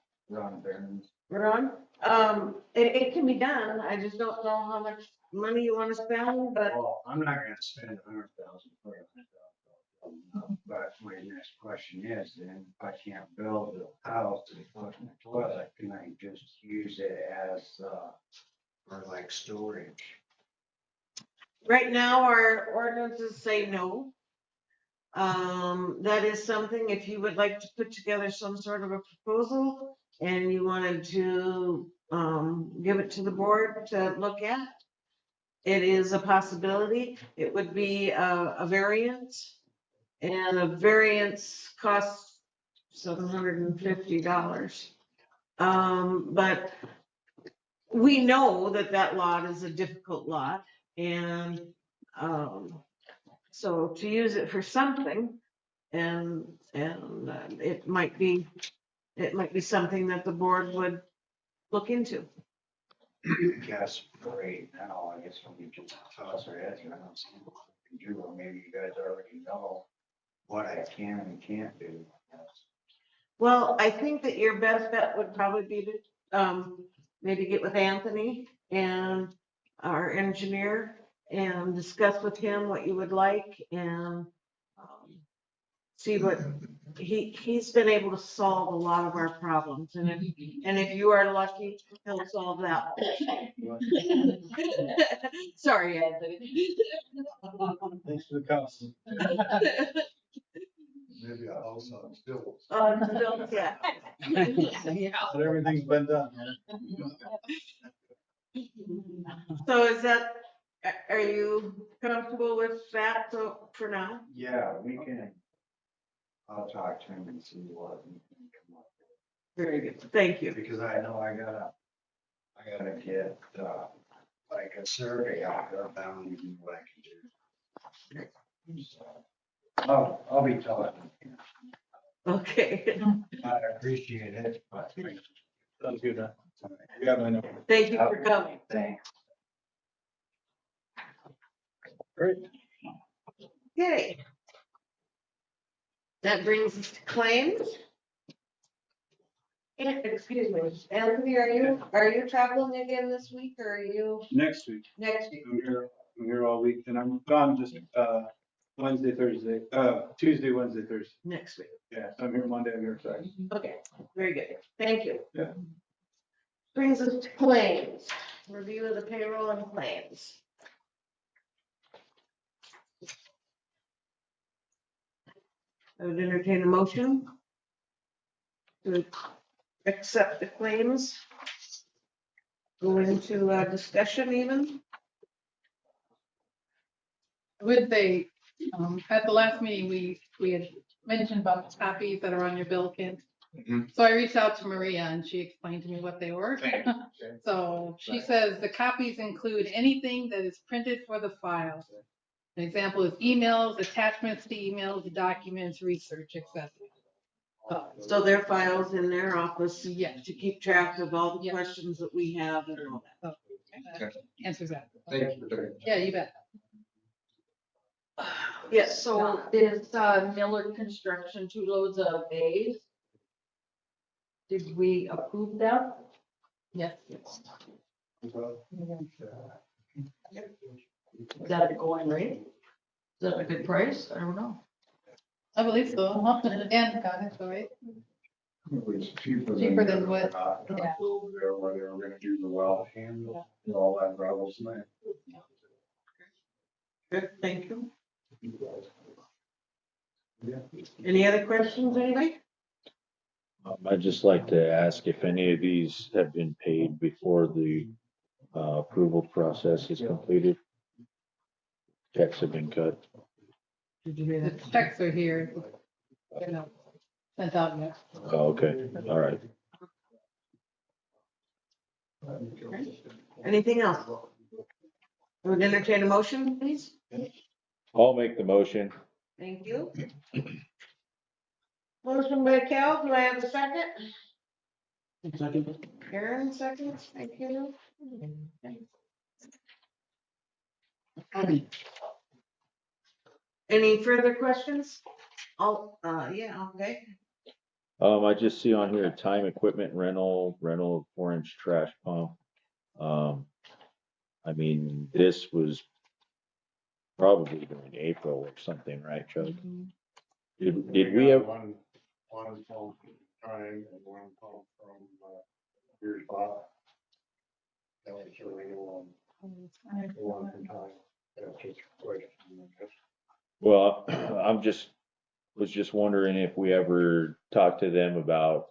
It can be done. I just don't know how much money you want to spend, but Well, I'm not gonna spend 100,000 for it. But my next question is, then if I can't build a house to put in a toilet, can I just use it as, for like storage? right now our ordinances say no. That is something, if you would like to put together some sort of a proposal and you wanted to, give it to the board to look at, it is a possibility. It would be a variance, and a variance costs $750. But we know that that lot is a difficult lot, and, so to use it for something, and it might be something that the board would look into. Guess right now, I guess when we just toss our heads around, see what we can do, or maybe you guys already know what I can and can't do. Well, I think that your best bet would probably be to maybe get with Anthony and our engineer and discuss with him what you would like, and see what he's been able to solve a lot of our problems, and if you are lucky, he'll solve that. Sorry, Anthony. Thanks for the cost. Maybe a house on stilts. Still, yeah. But everything's been done. So is that, are you comfortable with that, so for now? Yeah, we can, I'll talk to him and see what we can come up Very good, thank you. with. Because I know I gotta get, like a survey out there about what I can do. So, I'll be talking. Okay, I appreciate it, but. Sounds good, huh? Yeah, I know. thank you for coming. Thanks. Great. Okay. That brings us to claims. Excuse me, Anthony, are you traveling again this week or are you Next week, next week? I'm here all week and I'm gone just, Wednesday, Thursday, Tuesday, Wednesday, Thursday. Next week. Yeah, so I'm here Monday, I'm here Friday. Okay, very good. Thank you. Yeah. Brings us to claims. Review of the payroll and claims. I would entertain a motion to accept the claims. Go into discussion even. Would they, at the last meeting, we had mentioned about the copies that are on your bill, Kent. Mhm. So I reached out to Maria and she explained to me what they were. So she says the copies include anything that is printed for the file. An example is emails, attachments to emails, documents, research, etc. So their files in their office Yes. to keep track of all the Yeah. questions that we have and all that. Answers that. Thanks for taking. Yeah, you bet. Yes, So is Miller Construction 2 loads of bays? Did we approve that? Yes. Is that a going rate? Is that a good price? I don't know. I believe so. Dan got it, so right? It's cheaper Cheaper than what- Yeah. Where they were gonna do the well and all that gravel cement. good, thank you. Any other questions, anybody? I'd just like to ask if any of these have been paid before the approval process is completed. Checks have been cut. Did you hear The that? checks are here. They're not sent out yet. Oh, okay, all right. Anything else? Would entertain a motion, please? I'll make the motion. Thank you. Motion by Cal, do I have a second? Second. Karen, seconds, thank you. Any further questions? Oh, yeah, okay. I just see on here time equipment rental of 4-inch trash pump. I mean, this was probably during April or something, right, Chuck? Did we got ever, one from time and one pump from, your spot? That was a real one from time. That's just a question, I guess. well, was just wondering if we ever talked to them about,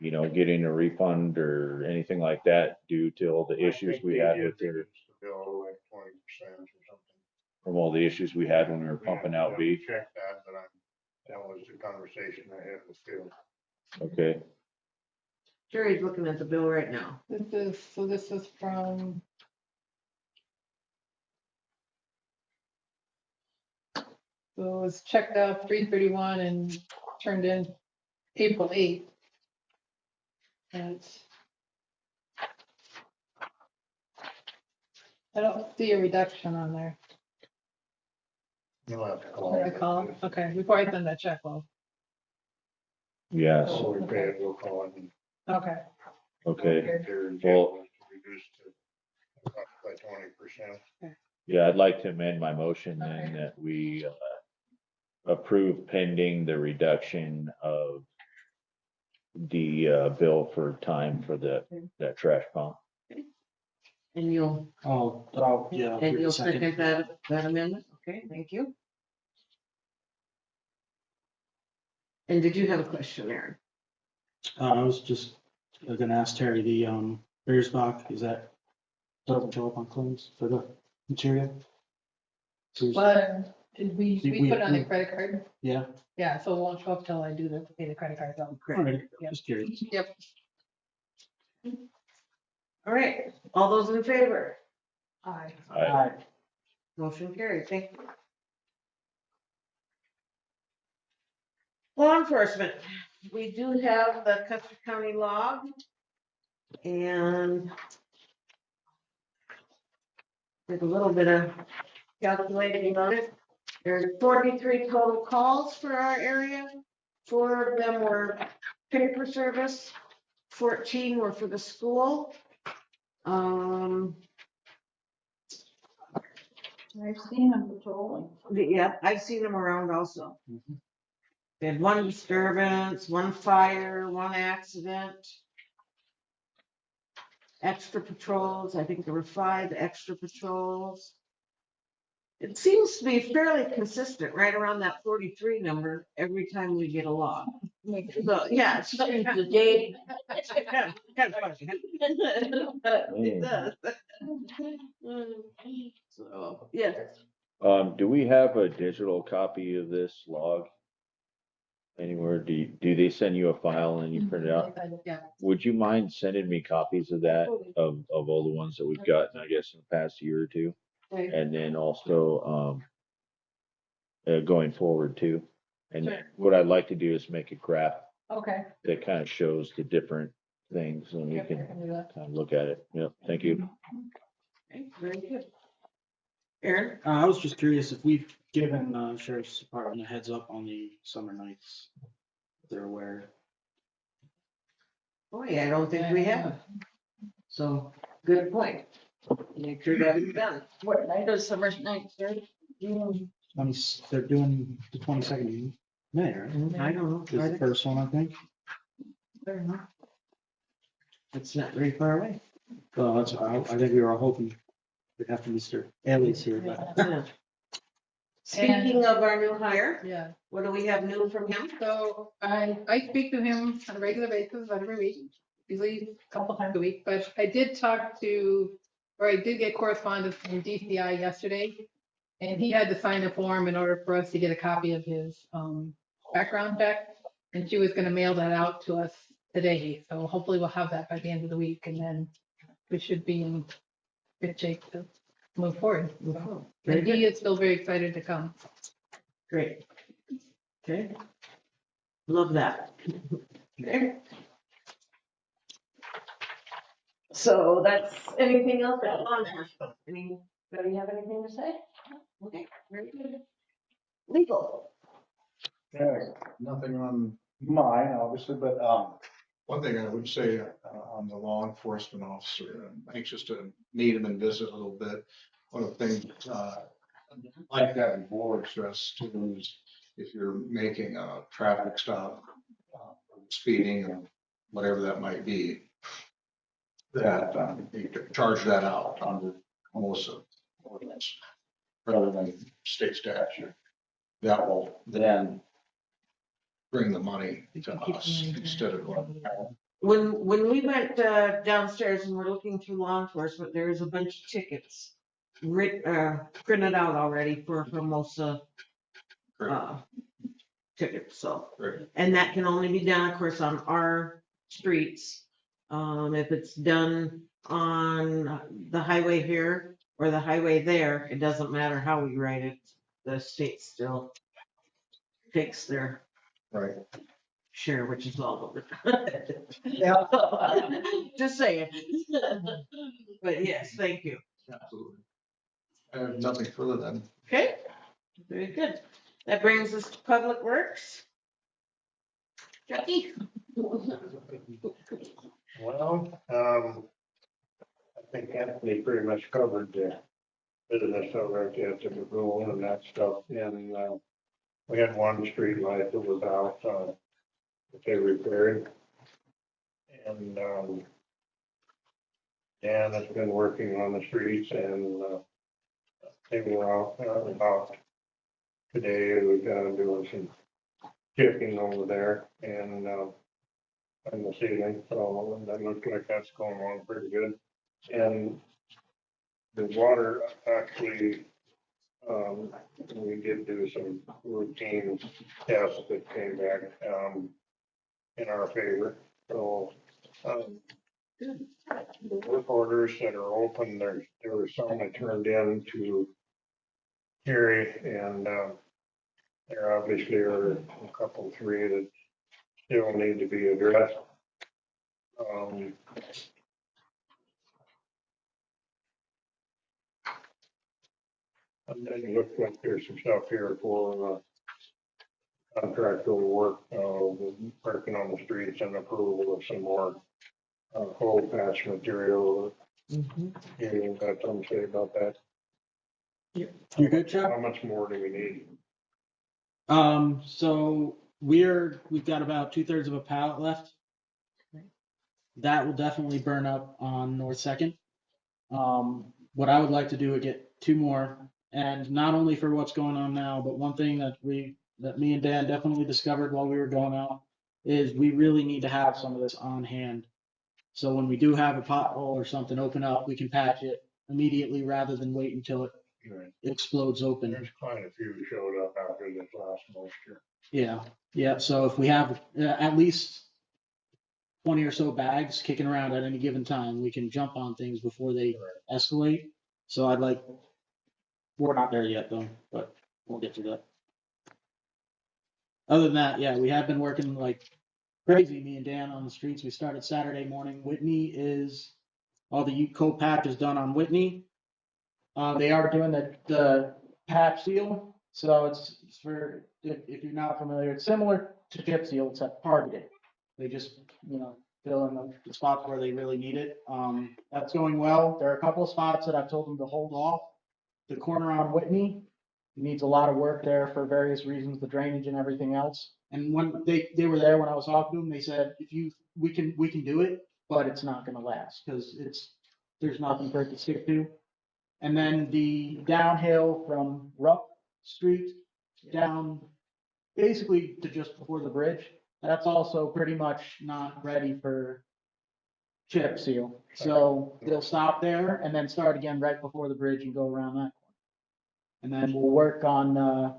getting a refund or anything like that due to all the issues we had with their, The bill like 20% or something. from all the issues we had when we were pumping out beef. Check that, but that was the conversation I had with Phil. Okay, Jerry's looking at the bill right now. This is from. So it was checked out 3/31 and turned in April 8th. And I don't see a reduction on there. You'll have to Should call. I call? Okay, before I send that check, well, yes, So we pay it, we'll call it. okay. okay. Their Well- jail was reduced to up by 20%. Yeah, I'd like to amend my motion then that we approve pending the reduction of the bill for time for that trash pump. And you'll, Yeah. and you'll second. second that amendment? Okay, thank you. And did you have a question, Aaron? I was just gonna ask Terry, the Beersbach, doesn't show up on claims for the material? But did we We put it on a approved. credit card? Yeah, Yeah, so it won't show up till I pay the credit card bill. all right, Yep. just curious. Yep. All right, all those in favor? Aye. Aye. Motion carried, thank you. Law enforcement, we do have the Custer County log. And did a little bit of calculating on it. There's 43 total calls for our area. 4 of them were paper service, 14 were for the school. I've seen them patrolling. Yeah, I've seen them around also. They had one disturbance, one fire, one accident. Extra patrols, I think there were 5 extra patrols. It seems to be fairly consistent, right around that 43 number every time we get a log. So, yeah, it's The day. kind of funny. It does. So, yes. Do we have a digital copy of this log anywhere? Do they send you a file and you print it out? Yeah. Would you mind sending me copies of that, of all the ones that we've gotten, I guess, in the past year or two? And then also, going forward too. And Sure. what I'd like to do is make a graph Okay. that kind of shows the different things and we Yep, can I can do that. kind of look at it. Yep, thank you. Okay, very good. Aaron? I was just curious if we've given Sheriff's Department a heads up on the summer nights. If they're aware. Boy, I don't think we have. So, good point. Make sure that is done. What night does summer night start? They're doing the 22nd of May, right? I don't know. Is the first one, I think. Fair enough. It's not very far away. Well, that's, I think we were all hoping we'd have to Mr. Ellie's here, but Yeah. Speaking of our new hire, Yeah. what do we have new from him? So I speak to him on a regular basis, about every week, usually a couple times a week, but I did get correspondence from DCI yesterday. And he had to sign a form in order for us to get a copy of his background check. And she was gonna mail that out to us today, so hopefully we'll have that by the end of the week, and then we should be in good shape to move forward. So, Very and good. he is still very excited to come. Great. Okay. Love that. Okay. So that's, anything else on there? Anybody have anything to say? Okay, very good. Legal. Okay, nothing on mine, obviously, but, one thing I would say, on the law enforcement officer, I'm anxious to meet him and visit a little bit. One of the things, like having board stress too is if you're making a traffic stop, speeding or whatever that might be, that, you could charge that out under Hermosa ordinance rather than state statute. That will then bring the money to us instead of going. When we went downstairs and we're looking through law enforcement, there was a bunch of tickets printed out already for Hermosa tickets, so. Right. And that can only be done, of course, on our streets. If it's done on the highway here or the highway there, it doesn't matter how we write it, the state still takes their Right. share, which is all of it. Yeah. Just saying. But yes, thank you. Absolutely. I have nothing further than. Okay, very good. That brings us to Public Works. Jackie? Well, I think Anthony pretty much covered the business over at the lagoon and that stuff. And, we had one street light that was out, that they repaired. And, Dan has been working on the streets and, they were out, about today. We've got doing some chipping over there and, and the ceiling. So that looks like that's going on pretty good. And the water actually, we did do some routine tests that came back, in our favor. So, the work orders that are open, there were some that turned in to Terry and, there obviously are a couple, 3 that still need to be addressed. And then it looks like there's some stuff here for, contractual work, the park working on the streets and approval of some more, cold patch material. You got something to say about that? You good, Chuck? How much more do we need? So we've got about 2/3 of a pallet left. That will definitely burn up on North Second. What I would like to do is get 2 more, and not only for what's going on now, but one thing that me and Dan definitely discovered while we were going out is we really need to have some of this on hand. So when we do have a pothole or something open up, we can patch it immediately rather than wait until it explodes open. There's quite a few showed up after this last moisture. Yeah. So if we have at least 20 or so bags kicking around at any given time, we can jump on things before they escalate. So we're not there yet though, but we'll get to that. Other than that, yeah, we have been working like crazy, me and Dan, on the streets. We started Saturday morning. Whitney is, all the coat patch is done on Whitney. They are doing the patch seal. So it's for, if you're not familiar, it's similar to chip seal, except targeted. They just, fill in the spots where they really need it. That's going well. There are a couple of spots that I've told them to hold off. The corner on Whitney needs a lot of work there for various reasons, the drainage and everything else. And when they were there when I was talking to them, they said, we can do it, but it's not gonna last because there's nothing for it to stick to. And then the downhill from Rupp Street down basically to just before the bridge, that's also pretty much not ready for chip seal. So they'll stop there and then start again right before the bridge and go around that. And then we'll work on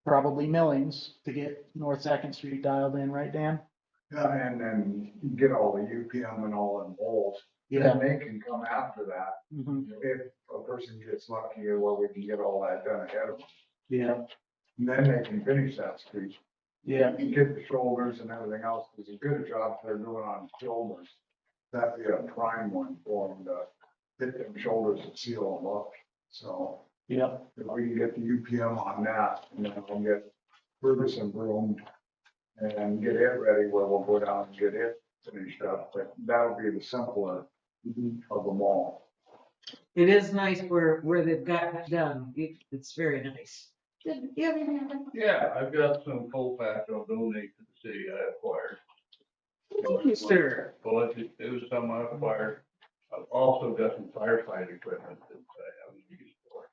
probably millings to get North Second Street dialed in, right, Dan? Yeah, and then get all the UPM and all in holes. Yeah. And they can come after that. If a person gets lucky where we can get all that done ahead of them. Yeah. And then they can finish that street. Yeah. And get the shoulders and everything else, because a good job they're doing on shoulders. That'd be a prime one for them to hit them shoulders and seal them up. So Yeah. if we can get the UPM on that, and then we'll get Ferguson broomed and get it ready where we'll go down and get it finished up, but that'll be the simpler of them all. It is nice where they've got it done. It's very nice. Did you have anything? Yeah, I've got some coal patch I'll donate to the city I acquired. Thank you, sir. Well, it was some I acquired. I've also got some firefighting equipment that I haven't used for.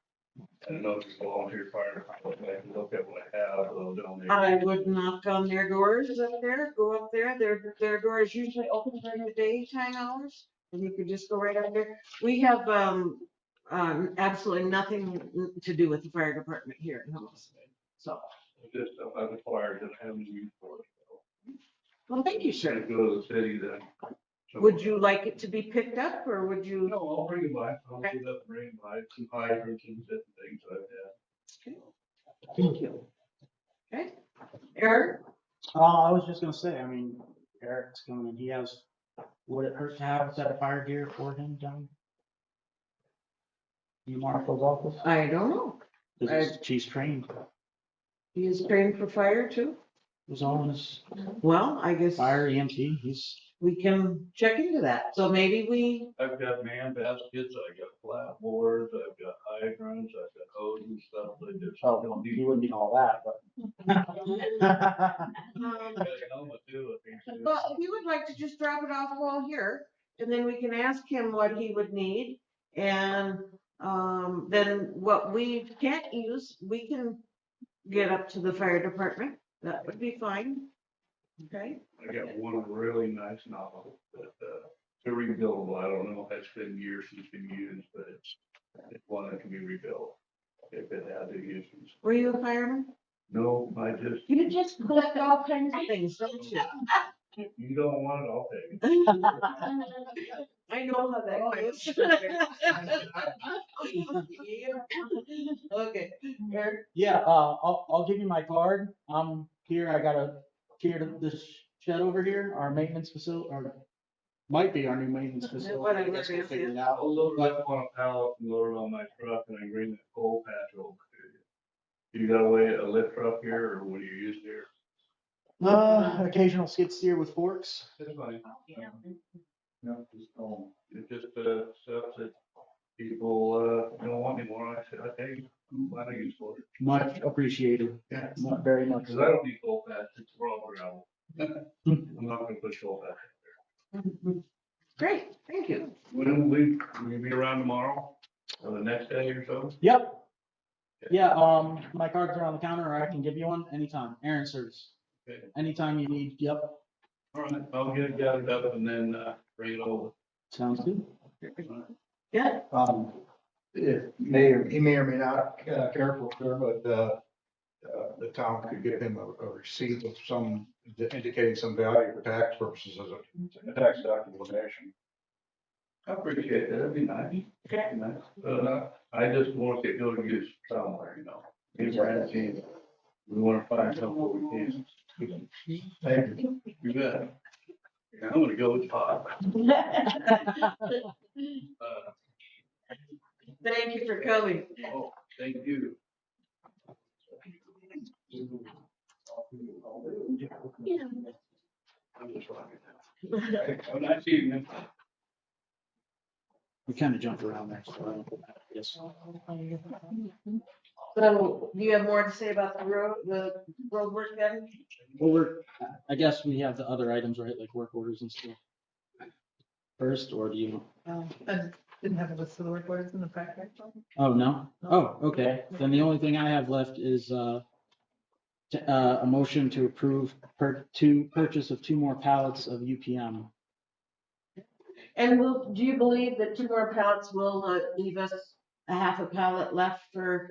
I don't know if you volunteer fire, I can look at what I have, I'll donate. I would knock on their doors up there, go up there. Their door is usually open during the daytime hours. And you could just go right up there. We have, absolutely nothing to do with the fire department here in Hermosa. So, Just stuff I've acquired that I haven't used for. well, thank you, Should sir. go to the city then. So- Would you like it to be picked up or would you? No, I'll bring it by. I'll do that, bring it by, some hydrants and different things I've had. Thank you. Okay, Eric? I was just gonna say, I mean, Eric's coming in. Would it hurt to have a set of fire gear for him down in Marshall's office? I don't know. Because she's trained. He is trained for fire too? It was all in his Well, I guess fire EMT. we can check into that. So maybe we, I've got man baskets, I've got flat boards, I've got hydrants, I've got hose and stuff like this. Oh, you wouldn't need all that, but. well, we would like to just drop it off while here and then we can ask him what he would need. And then what we can't use, we can get up to the fire department. That would be fine. Okay. I got one really nice novel that, it's rebuildable. I don't know if it's been years since it's been used, but it's one that can be rebuilt if it had the issues. Were you a fireman? No, You just collect all kinds of things, don't you? you don't want it, I'll take it. I know how that goes. Okay. Eric? Yeah, I'll give you my card. I'm here. I gotta clear this shed over here, our maintenance facility, or might be our new maintenance facility. Whatever I guess it we'll is, figure it yeah. out. I'll load it up on a pallet and load it on my truck and I bring that coal patch over to you. You got a lift truck here or what do you use here? Occasional skid steer with forks. That's fine. No, just go. It's just, stuff that people, don't want anymore. I said, okay, I'm glad I used for it. Much appreciated. Yeah. Very much. Cause I don't need coal patch, it's raw gravel. I'm not gonna push coal patch. Great, thank you. When we be around tomorrow or the next day or so? Yep. Yeah, my cards are on the counter, or I can give you one anytime. Aaron service. Okay. Anytime you need. Yep. All right, I'll get it gathered up and then, bring it over. Sounds good. Yeah, He may or may not care for sure, but the town could give him a receipt of some indicating some value for tax purposes as a tax deductible donation. I appreciate that, that'd be nice. Okay. Nice. I just want it to go to use somewhere, you know. In Francine, we wanna find something where we can. Thank you. You bet. I'm gonna go with Bob. thank you for coming. Oh, thank you. I'm just running. Have a nice evening. We kind of jumped around there. So I don't know. Yes. So, do you have more to say about the road work then? Well, I guess we have the other items, right? Like work orders and stuff. First, or do you? I didn't have a list of the work orders in the packet. Oh, no? Oh, okay. Then the only thing I have left is, a motion to approve purchase of 2 more pallets of UPM. And do you believe that 2 more pallets will leave us a half a pallet left for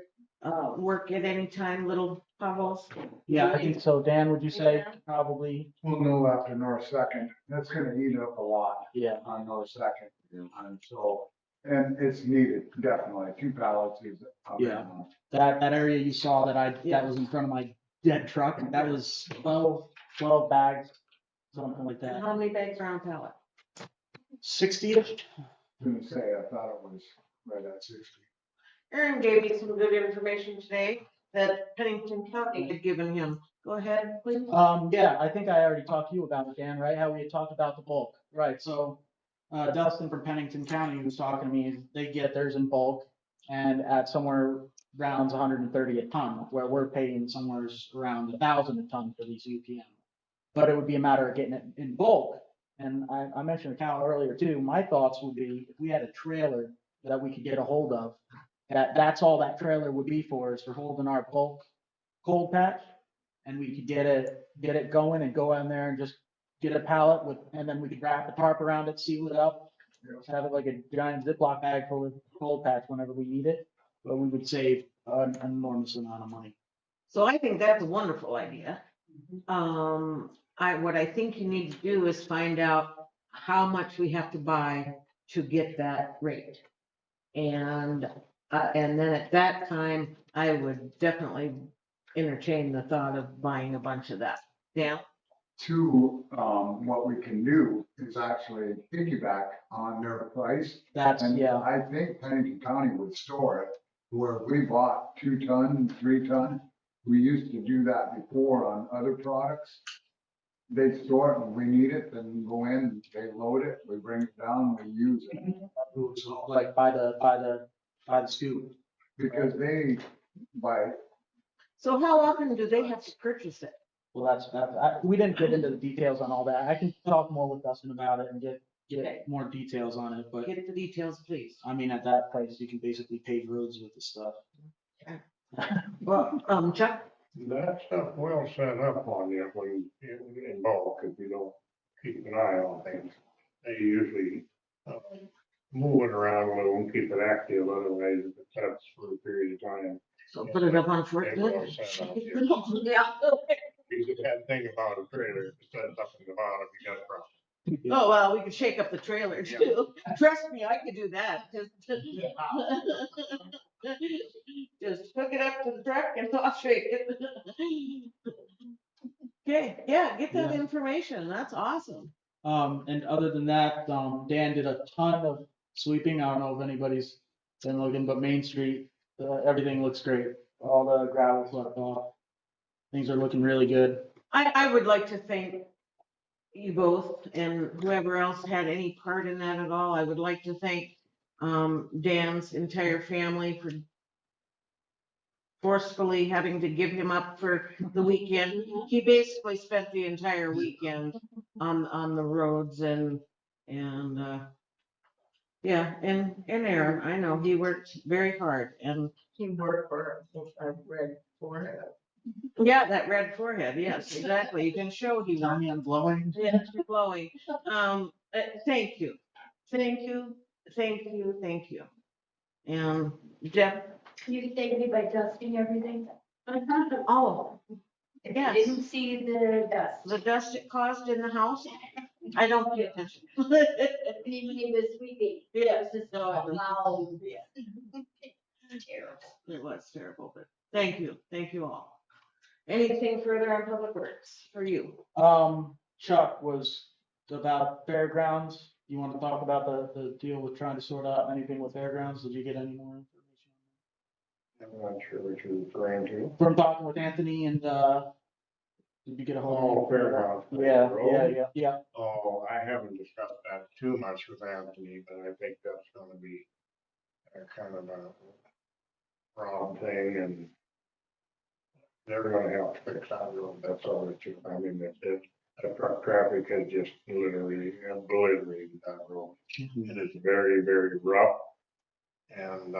work at any time, little potholes? Yeah, I think so. Dan, would you say probably? We'll know after North Second. That's gonna eat up a lot Yeah. on North Second. And so, and it's needed, definitely. 2 pallets is. Yeah. That area you saw that was in front of my dead truck, that was 12 bags, something like And that. how many bags are on a pallet? 60-ish? Gonna say, I thought it was right at 60. Aaron gave me some good information today that Pennington County had given him. Go ahead, please. Yeah, I think I already talked to you about it, Dan, right? How we had talked about the bulk. Right, so, Dustin from Pennington County was talking to me, they get theirs in bulk and at somewhere around 130 a ton, where we're paying somewhere around 1,000 a ton for these UPM. But it would be a matter of getting it in bulk. And I mentioned to Cal earlier too, my thoughts would be if we had a trailer that we could get a hold of, that's all that trailer would be for, is for holding our bulk cold patch. And we could get it going and go in there and just get a pallet with, and then we could wrap a tarp around it, seal it up. Have it like a giant Ziploc bag full of cold patch whenever we need it, but we would save an enormous amount of money. So I think that's a wonderful idea. What I think you need to do is find out how much we have to buy to get that rate. And then at that time, I would definitely entertain the thought of buying a bunch of that. Yeah. 2, what we can do is actually piggyback on their price. And Yeah. I think Pennington County would store it, where we bought 2 ton, 3 ton. We used to do that before on other products. They store it when we need it, then go in, they load it, we bring it down, we use it. Like by the scoop. Because they buy. So how often do they have to purchase it? Well, we didn't get into the details on all that. I can talk more with Dustin about it and get more details on it, but Get the details, please. I mean, at that price, you can basically pave roads with the stuff. Well, Chuck? That stuff will set up on you when in bulk, if you don't keep an eye on things. They usually move it around a little and keep it active, otherwise if it sets for a period of time. So put it up on a It will forklift. set up. Yeah. The bad thing about a trailer, if it sets up in the bottom, you got a problem. Oh, well, we could shake up the trailer too. Trust me, I could do that. Just hook it up to the truck and I'll shake it. Okay, yeah, get that Yeah. information. That's awesome. And other than that, Dan did a ton of sweeping. I don't know if anybody's been looking, but Main Street, everything looks great. All the gravel's left off. Things are looking really good. I would like to thank you both and whoever else had any part in that at all. I would like to thank Dan's entire family for forcefully having to give him up for the weekend. He basically spent the entire weekend on the roads and yeah, and Aaron, I know he worked very hard and He worked for a red forehead. yeah, that red forehead, yes, exactly. You can show he was glowing. yeah, glowing. Thank you, thank you, thank you, thank you. And Jeff, You thank me by dusting everything. oh, If yes. you didn't see the dust. The dust it caused in the house, I don't pay attention. And even he was sweeping. Yes. It was just No, I don't. loud. Terrible. It was terrible, but thank you all. Anything further on public works for you? Chuck was about fairgrounds. You want to talk about the deal with trying to sort out anything with fairgrounds? Did you get any more information? I'm not sure what you're referring to. From talking with Anthony and, did you get a hold of him? Oh, fairgrounds. Yeah. Oh, I haven't discussed that too much with Anthony, but I think that's gonna be a kind of a wrong thing and they're gonna have to fix that road. That's all it is. I mean, the truck traffic has just literally obliterated that road. It is very, very rough. And,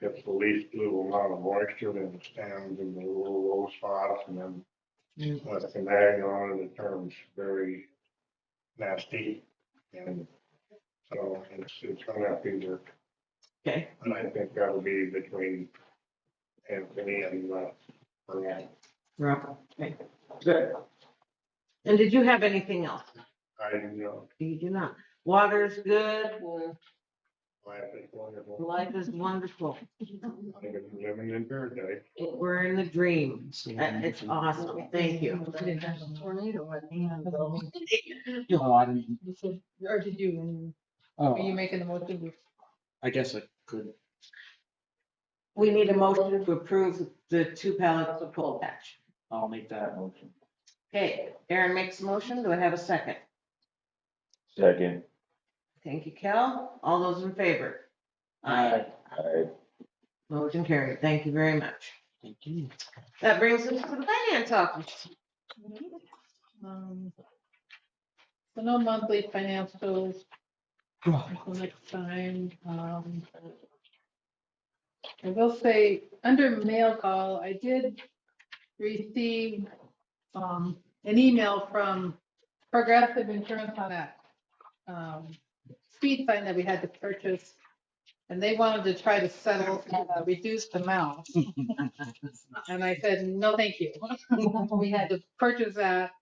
it's the least little amount of moisture and it stands in the little low spots and then with the mag on it, it turns very nasty. And so it's gonna have to be worked. Okay. And I think that'll be between Anthony and, Brian. Rob, okay, good. And did you have anything else? I, you know, You do not. Water's good. life is wonderful. Life is wonderful. I'm living in paradise. We're in the dream. It's awesome. Thank you. We didn't have a tornado at the end, though. Oh, I didn't, You said, or did you, oh, were you making the motion? I guess I could. We need a motion to approve the 2 pallets of coal patch. I'll make that motion. Okay, Aaron makes a motion. Do I have a second? Second. Thank you, Cal. All those in favor? Aye. Aye. Motion carried. Thank you very much. Thank you. That brings us to the finance office. So no monthly financials until next time. I will say, under mail call, I did receive an email from Progressive Insurance on that speed sign that we had to purchase. And they wanted to try to settle at a reduced amount. And I said, no, thank you. We had to purchase that,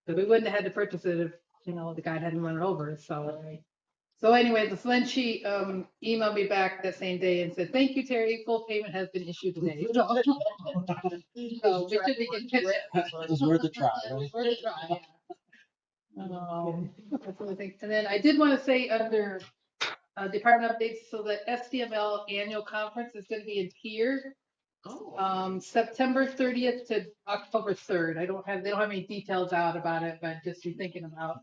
but we wouldn't have had to purchase it if, the guy hadn't run it over, So anyway, so then she emailed me back that same day and said, thank you, Terry, full payment has been issued today. So we should be getting it. It was worth a try, It was right? worth a try, yeah. That's what I think. And then I did want to say under department updates, so the SDML annual conference is going to be in Pier, September 30th to October 3rd. They don't have any details out about it, but just be thinking about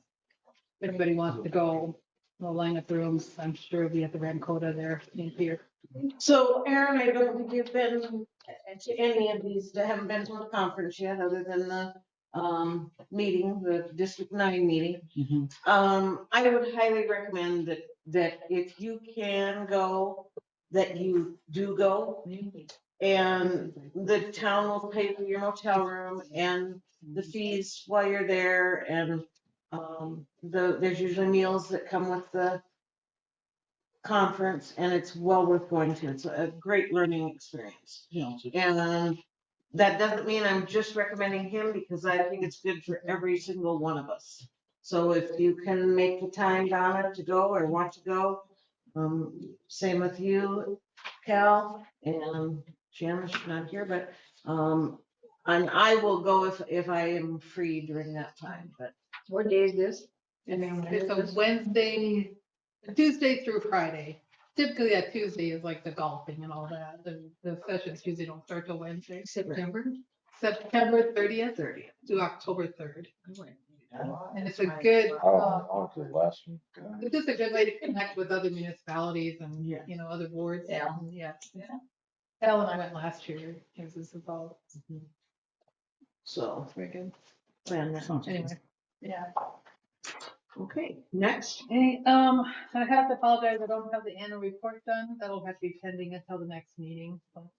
if anybody wants to go. We'll line up the rooms. I'm sure we'll be at the Rancota there in Pier. So Aaron, I don't think you've been to any of these, I haven't been to the conference yet, other than the meeting, the District 9 meeting. Mhm. I would highly recommend that if you can go, that you do go. And the town will pay for your motel room and the fees while you're there, and there's usually meals that come with the conference, and it's well worth going to. It's a great learning experience. And that doesn't mean I'm just recommending him, because I think it's good for every single one of us. So if you can make the time, Donna, to go or want to go, same with you, Cal, and Shannon's not here, but, and I will go if I am free during that time, but. What day is this? It's a Wednesday, Tuesday through Friday. Typically that Tuesday is like the golfing and all that. The sessions usually don't start till Wednesday. September? September 30th 30th. to October 3rd. And it's a good, Oh, the last one. it's just a good way to connect with other municipalities and, Yeah. you know, other boards. Yeah. And yeah. Al and I went last year. It was about, So it's very good. plan that. Sounds good. Anyway, yeah. Okay, next. Hey, I have to apologize. I don't have the annual report done. That'll have to be pending until the next meeting. So.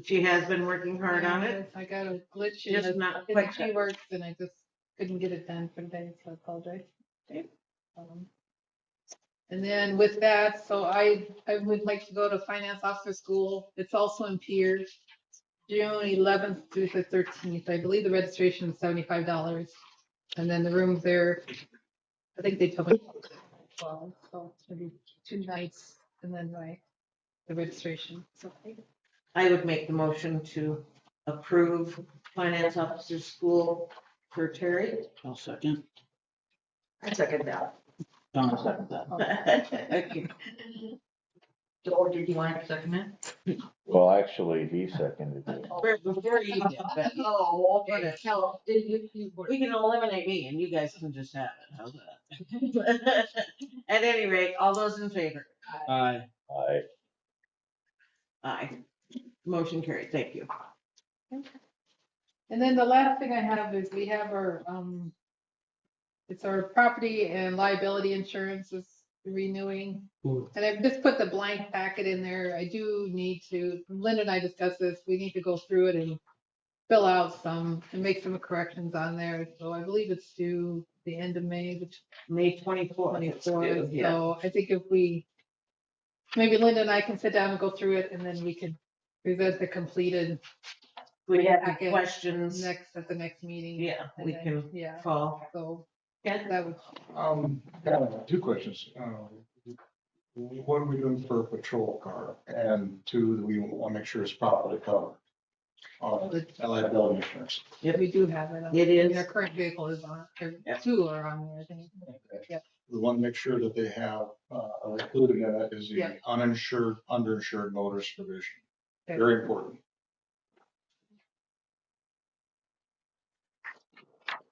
She has been working hard on it. Yes, I got a glitch Just in not the quite G works and I just couldn't get it done for today, so I apologize. Okay. And then with that, so I would like to go to finance officer school. It's also in Pierce, June 11th through the 13th. I believe the registration is $75. And then the rooms there, I think they told me 12, so it's gonna be 2 nights and then the registration. So I would make the motion to approve finance officer school for Terry. I'll second. I second that. Donna second that. Okay. George, did you want to second it? Well, actually, he seconded it. Before you did, but Oh, okay. No, did you? we can eliminate me and you guys can just have it. How's that? At any rate, all those in favor? Aye. Aye. Motion carried. Thank you. And then the last thing I have is we have our, it's our property and liability insurance is renewing. And I've just put the blank packet in there. I do need to, Linda and I discussed this, we need to go through it and fill out some and make some corrections on there. So I believe it's due the end of May, which May 24th. it's due, 24th. yeah. So I think if we, maybe Linda and I can sit down and go through it and then we can present the completed We have any packet questions. at the next meeting. Yeah, And we then, can yeah, call. so Yeah. that would, Two questions. What are we doing for a patrol car? And two, do we want to make sure it's properly covered? Liability insurance. we do have it. It is. Our current vehicle is on, or Yep. 2 are on there, I think. Yep. We want to make sure that they have, included in it is the Yeah. uninsured, underinsured motorist provision. Okay. Very important.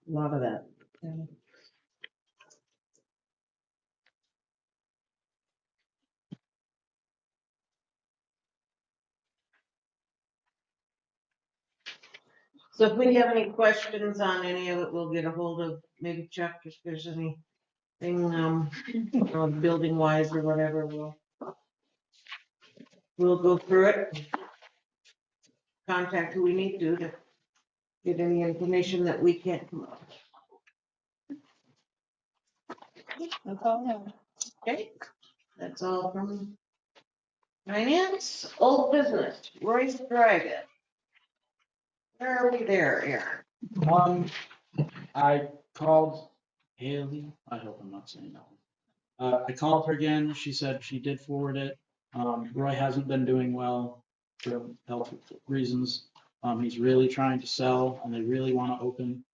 A lot of that. Yeah. So if we have any questions on any of it, we'll get a hold of maybe Chuck if there's anything, building wise or whatever, we'll go through it. Contact who we need to get any information that we can't come up. That's all I have. Okay, that's all from finance. Old business, Roy's Drive-In. Where are we there, Aaron? I called Haley. I hope I'm not saying that one. I called her again. She said she did forward it. Roy hasn't been doing well for health reasons. He's really trying to sell and they really want to open,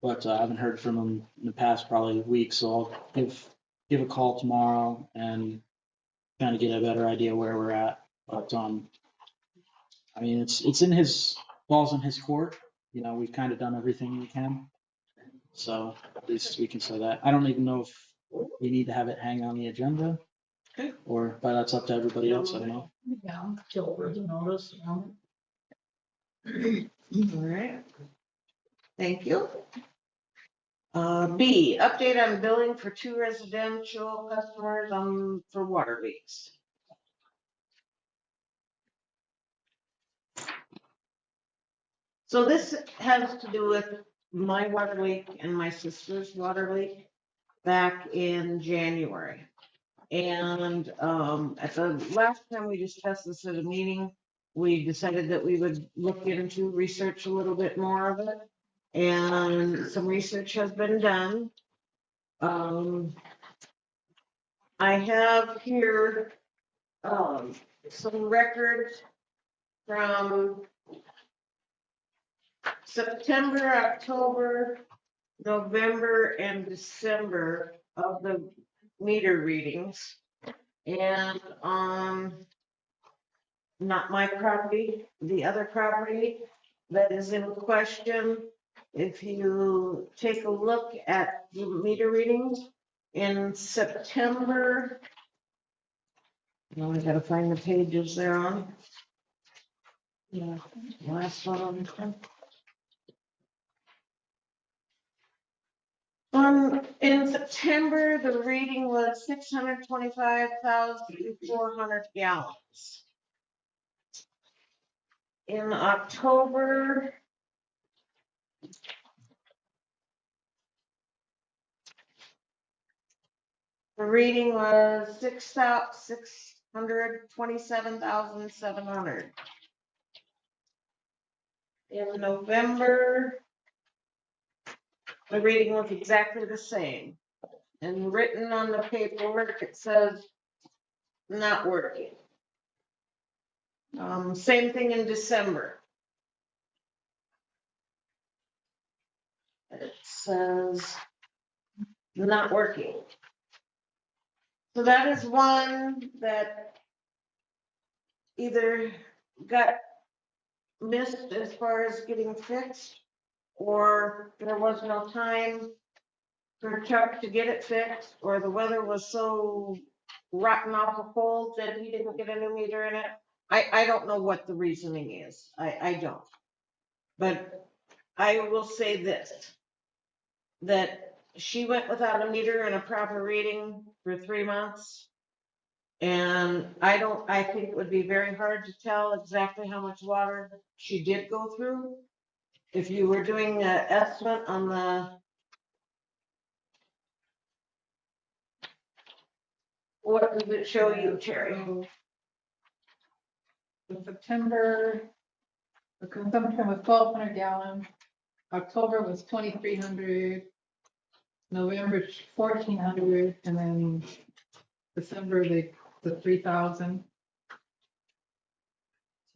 but I haven't heard from him in the past probably week. So I'll give a call tomorrow and kind of get a better idea where we're at. But I mean, it's in his balls in his court. You know, we've kind of done everything we can. So at least we can say that. I don't even know if we need to have it hang on the agenda. Okay. Or, but that's up to everybody else. I don't know. Yeah, till further notice. All right. Thank you. B, update on billing for 2 residential customers for water leaks. So this has to do with my water leak and my sister's water leak back in January. And at the last time we discussed this at a meeting, we decided that we would look into research a little bit more of it. And some research has been done. I have here some records from September, October, November, and December of the meter readings. And on not my property, the other property, that is in question. If you take a look at the meter readings in September, now I gotta find the pages they're on. Yeah, last one. In September, the reading was 625,400 gallons. In October, the reading was 627,700. In November, the reading was exactly the same. And written on the paperwork, it says not working. Same thing in December. It says not working. So that is one that either got missed as far as getting fixed, or there was no time for Chuck to get it fixed, or the weather was so rotten awful cold that he didn't get a new meter in it. I don't know what the reasoning is. I don't. But I will say this, that she went without a meter and a proper reading for 3 months. And I think it would be very hard to tell exactly how much water she did go through. If you were doing an estimate on what does it show you, Terry? In September, the consumption was 1,200 gallons. October was 2,300. November 1,400, and then December the 3,000.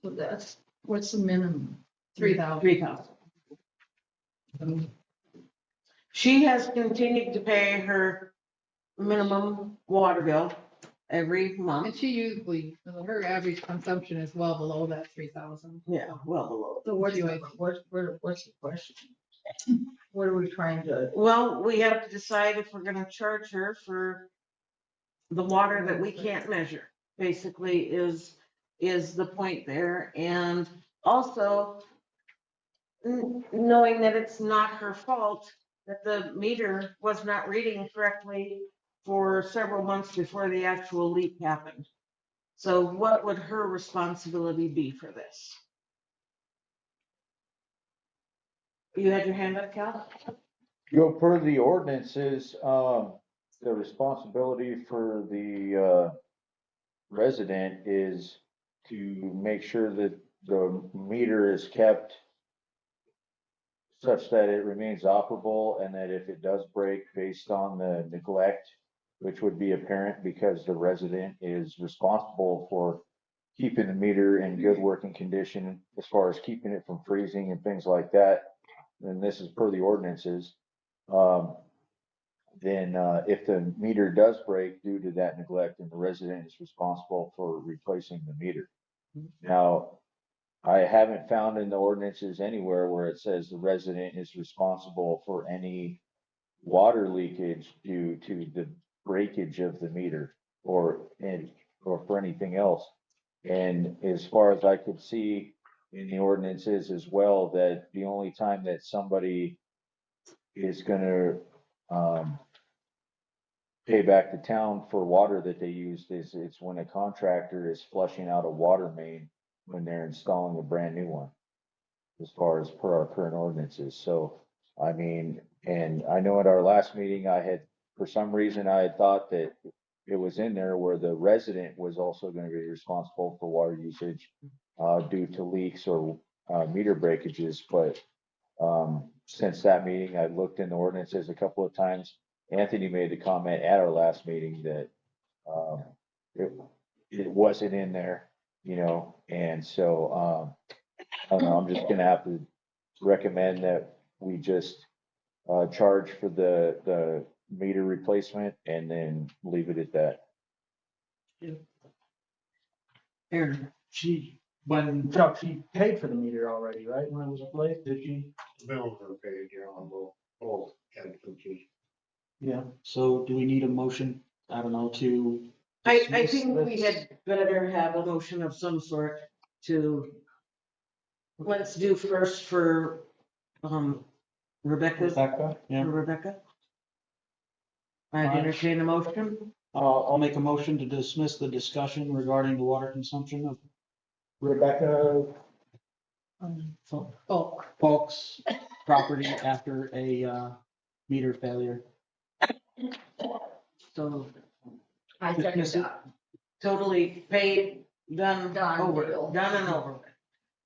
So that's, what's the minimum? 3,000. 3,000. She has continued to pay her minimum water bill every And month. she usually, her average consumption is well below that 3,000. Yeah, well below. So what's She the, what's the question? What are we trying to? Well, we have to decide if we're gonna charge her for the water that we can't measure, basically is the point there. And also, knowing that it's not her fault, that the meter was not reading correctly for several months before the actual leak happened. So what would her responsibility be for this? You had your hand up, Cal? Per the ordinances, the responsibility for the, resident is to make sure that the meter is kept such that it remains operable, and that if it does break based on the neglect, which would be apparent because the resident is responsible for keeping the meter in good working condition as far as keeping it from freezing and things like that, and this is per the ordinances, then if the meter does break due to that neglect, then the resident is responsible for replacing the meter. Now, I haven't found in the ordinances anywhere where it says the resident is responsible for any water leakage due to the breakage of the meter or for anything else. And as far as I could see in the ordinances as well, that the only time that somebody is gonna pay back the town for water that they used is it's when a contractor is flushing out a water main when they're installing a brand new one, as far as per our current ordinances. So, I mean, and I know at our last meeting, for some reason, I had thought that it was in there where the resident was also gonna be responsible for water usage, due to leaks or, meter breakages, but, since that meeting, I looked in the ordinances a couple of times. Anthony made the comment at our last meeting that, it, it wasn't in there, and so, I don't know, I'm just gonna have to recommend that we just, charge for the meter replacement and then leave it at that. Aaron, when Chuck, she paid for the meter already, right? When it was replaced, did she? Bills are paid, on both instances. Yeah. So do we need a motion? I don't know, to I dismiss think we this? had better have a motion of some sort to, let's do first for, Rebecca's, Rebecca? Yeah. Rebecca. I'd entertain a motion. I'll make a motion to dismiss the discussion regarding the water consumption of Rebecca Folks' property after a meter failure. So I second Dismiss it. that. totally paid, done, Done over, deal. done and over with.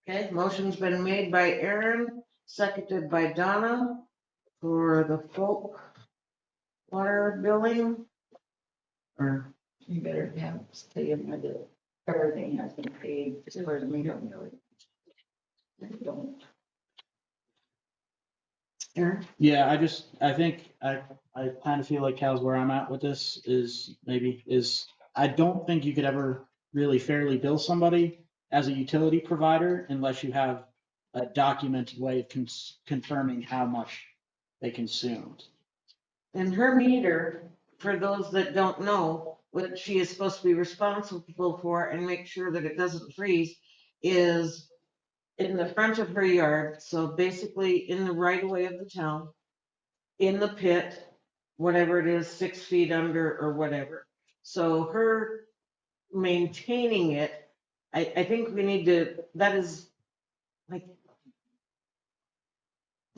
Okay, motion's been made by Aaron, seconded by Donna for the folk water billing. Or, You better have, stay in with it. Everything has been paid as far as me, don't know. Don't. Aaron? Yeah, I think I kind of feel like Cal's where I'm at with this is I don't think you could ever really fairly bill somebody as a utility provider unless you have a documented way of confirming how much they consumed. And her meter, for those that don't know, what she is supposed to be responsible for and make sure that it doesn't freeze, is in the front of her yard, so basically in the right of way of the town, in the pit, whatever it is, 6 feet under or whatever. So her maintaining it, I think we need to, that is, like,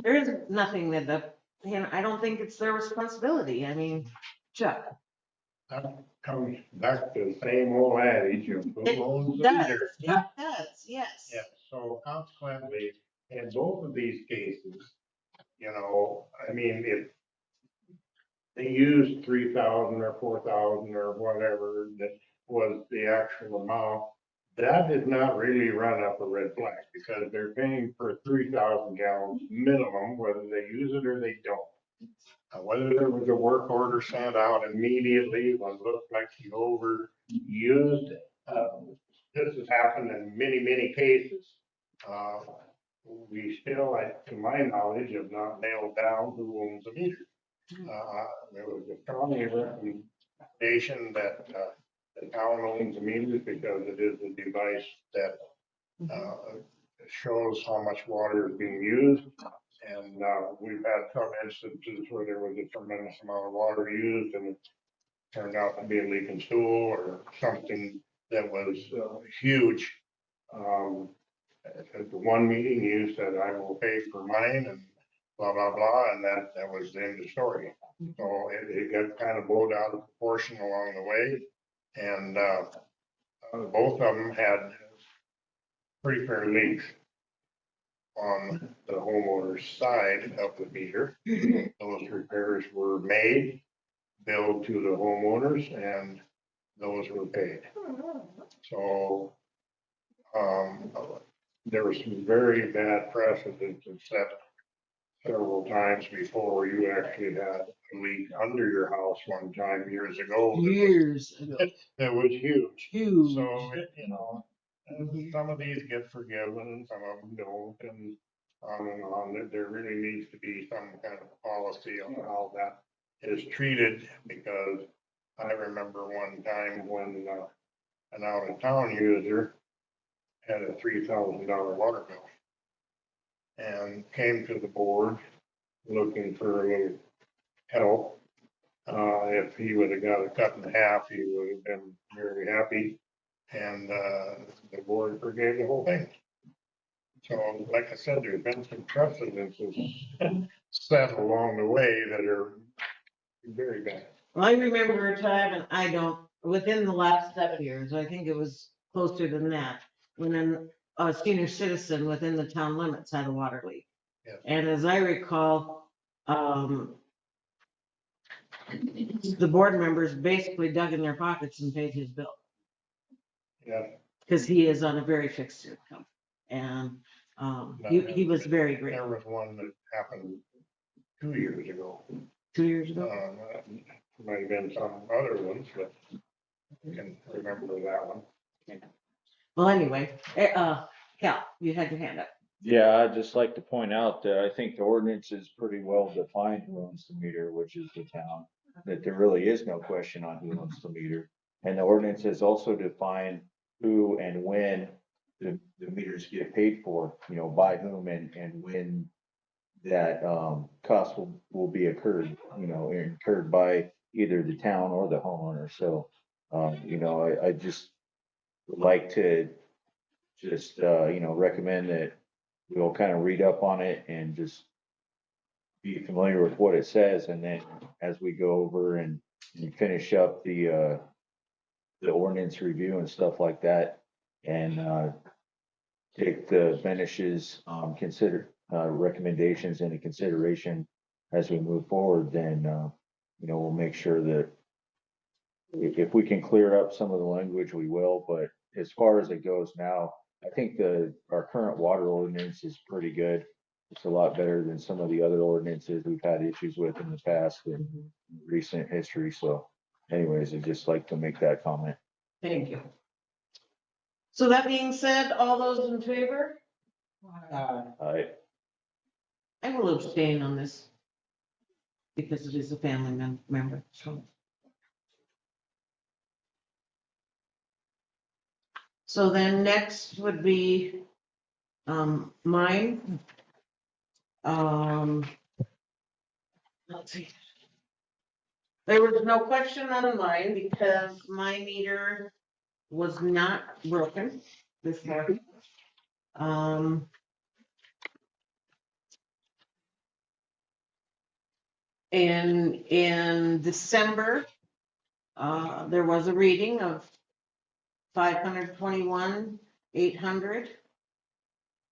there is nothing that I don't think it's their responsibility. I mean, Chuck. That comes back to the same old adage of who owns the Does, meter. it does, yes. Yeah, so consequently, in both of these cases, I mean, if they used 3,000 or 4,000 or whatever that was the actual amount, that did not really run up a red flag because they're paying for 3,000 gallons minimum, whether they use it or they don't. Whether there was a work order sent out immediately when it looked like you overused, this has happened in many, many cases. We still, to my knowledge, have not nailed down who owns the meter. There was a strong recommendation that the town owns the meters because it is a device that shows how much water is being used. And we've had some instances where there was a tremendous amount of water used and it turned out to be a leaking stool or something that was huge. At the one meeting, you said, I will pay for mine and blah, blah, blah, and that was the end of the story. So it got kind of blown out of proportion along the way. And both of them had pretty fair leaks on the homeowner's side of the meter. Those repairs were made, billed to the homeowners, and those were paid. So there was some very bad precedents set several times before. You actually had a leak under your house one time years ago. Years ago. That was huge. Huge. So, some of these get forgiven and some of them don't, and on and on. There really needs to be some kind of policy on how that is treated, because I remember one time when an out-of-town user had a $3,000 water bill and came to the board looking for a little help. If he would have got it cut in half, he would have been very happy. And the board forgave the whole thing. So, like I said, there's been some precedences set along the way that are very bad. Well, I remember a time, and I don't, within the last 7 years, I think it was closer than that, when a senior citizen within the town limits had a water leak. Yes. And as I recall, the board members basically dug in their pockets and paid his bill. Yeah. Because he is on a very fixed income. And he was very great. There was one that happened 2 years ago. 2 years ago? Might have been some other ones, but I can remember that one. Well, anyway, Cal, you had your hand up. Yeah, I'd just like to point out that I think the ordinance is pretty well defined who owns the meter, which is the town. That there really is no question on who owns the meter. And the ordinance has also defined who and when the meters get paid for, by whom and when that, cost will be incurred by either the town or the homeowner. So, I just would like to just, recommend that we'll kind of read up on it and just be familiar with what it says. And then as we go over and finish up the ordinance review and stuff like that, and take the Benish's recommendations into consideration as we move forward, then we'll make sure that if we can clear up some of the language, we will. But as far as it goes now, I think our current water ordinance is pretty good. It's a lot better than some of the other ordinances we've had issues with in the past in recent history. So anyways, I'd just like to make that comment. Thank you. So that being said, all those in favor? I I will abstain on this because it is a family member, so. So then next would be, mine. Let's see. There was no question on mine because my meter was not broken this morning. And in December, there was a reading of 521,800.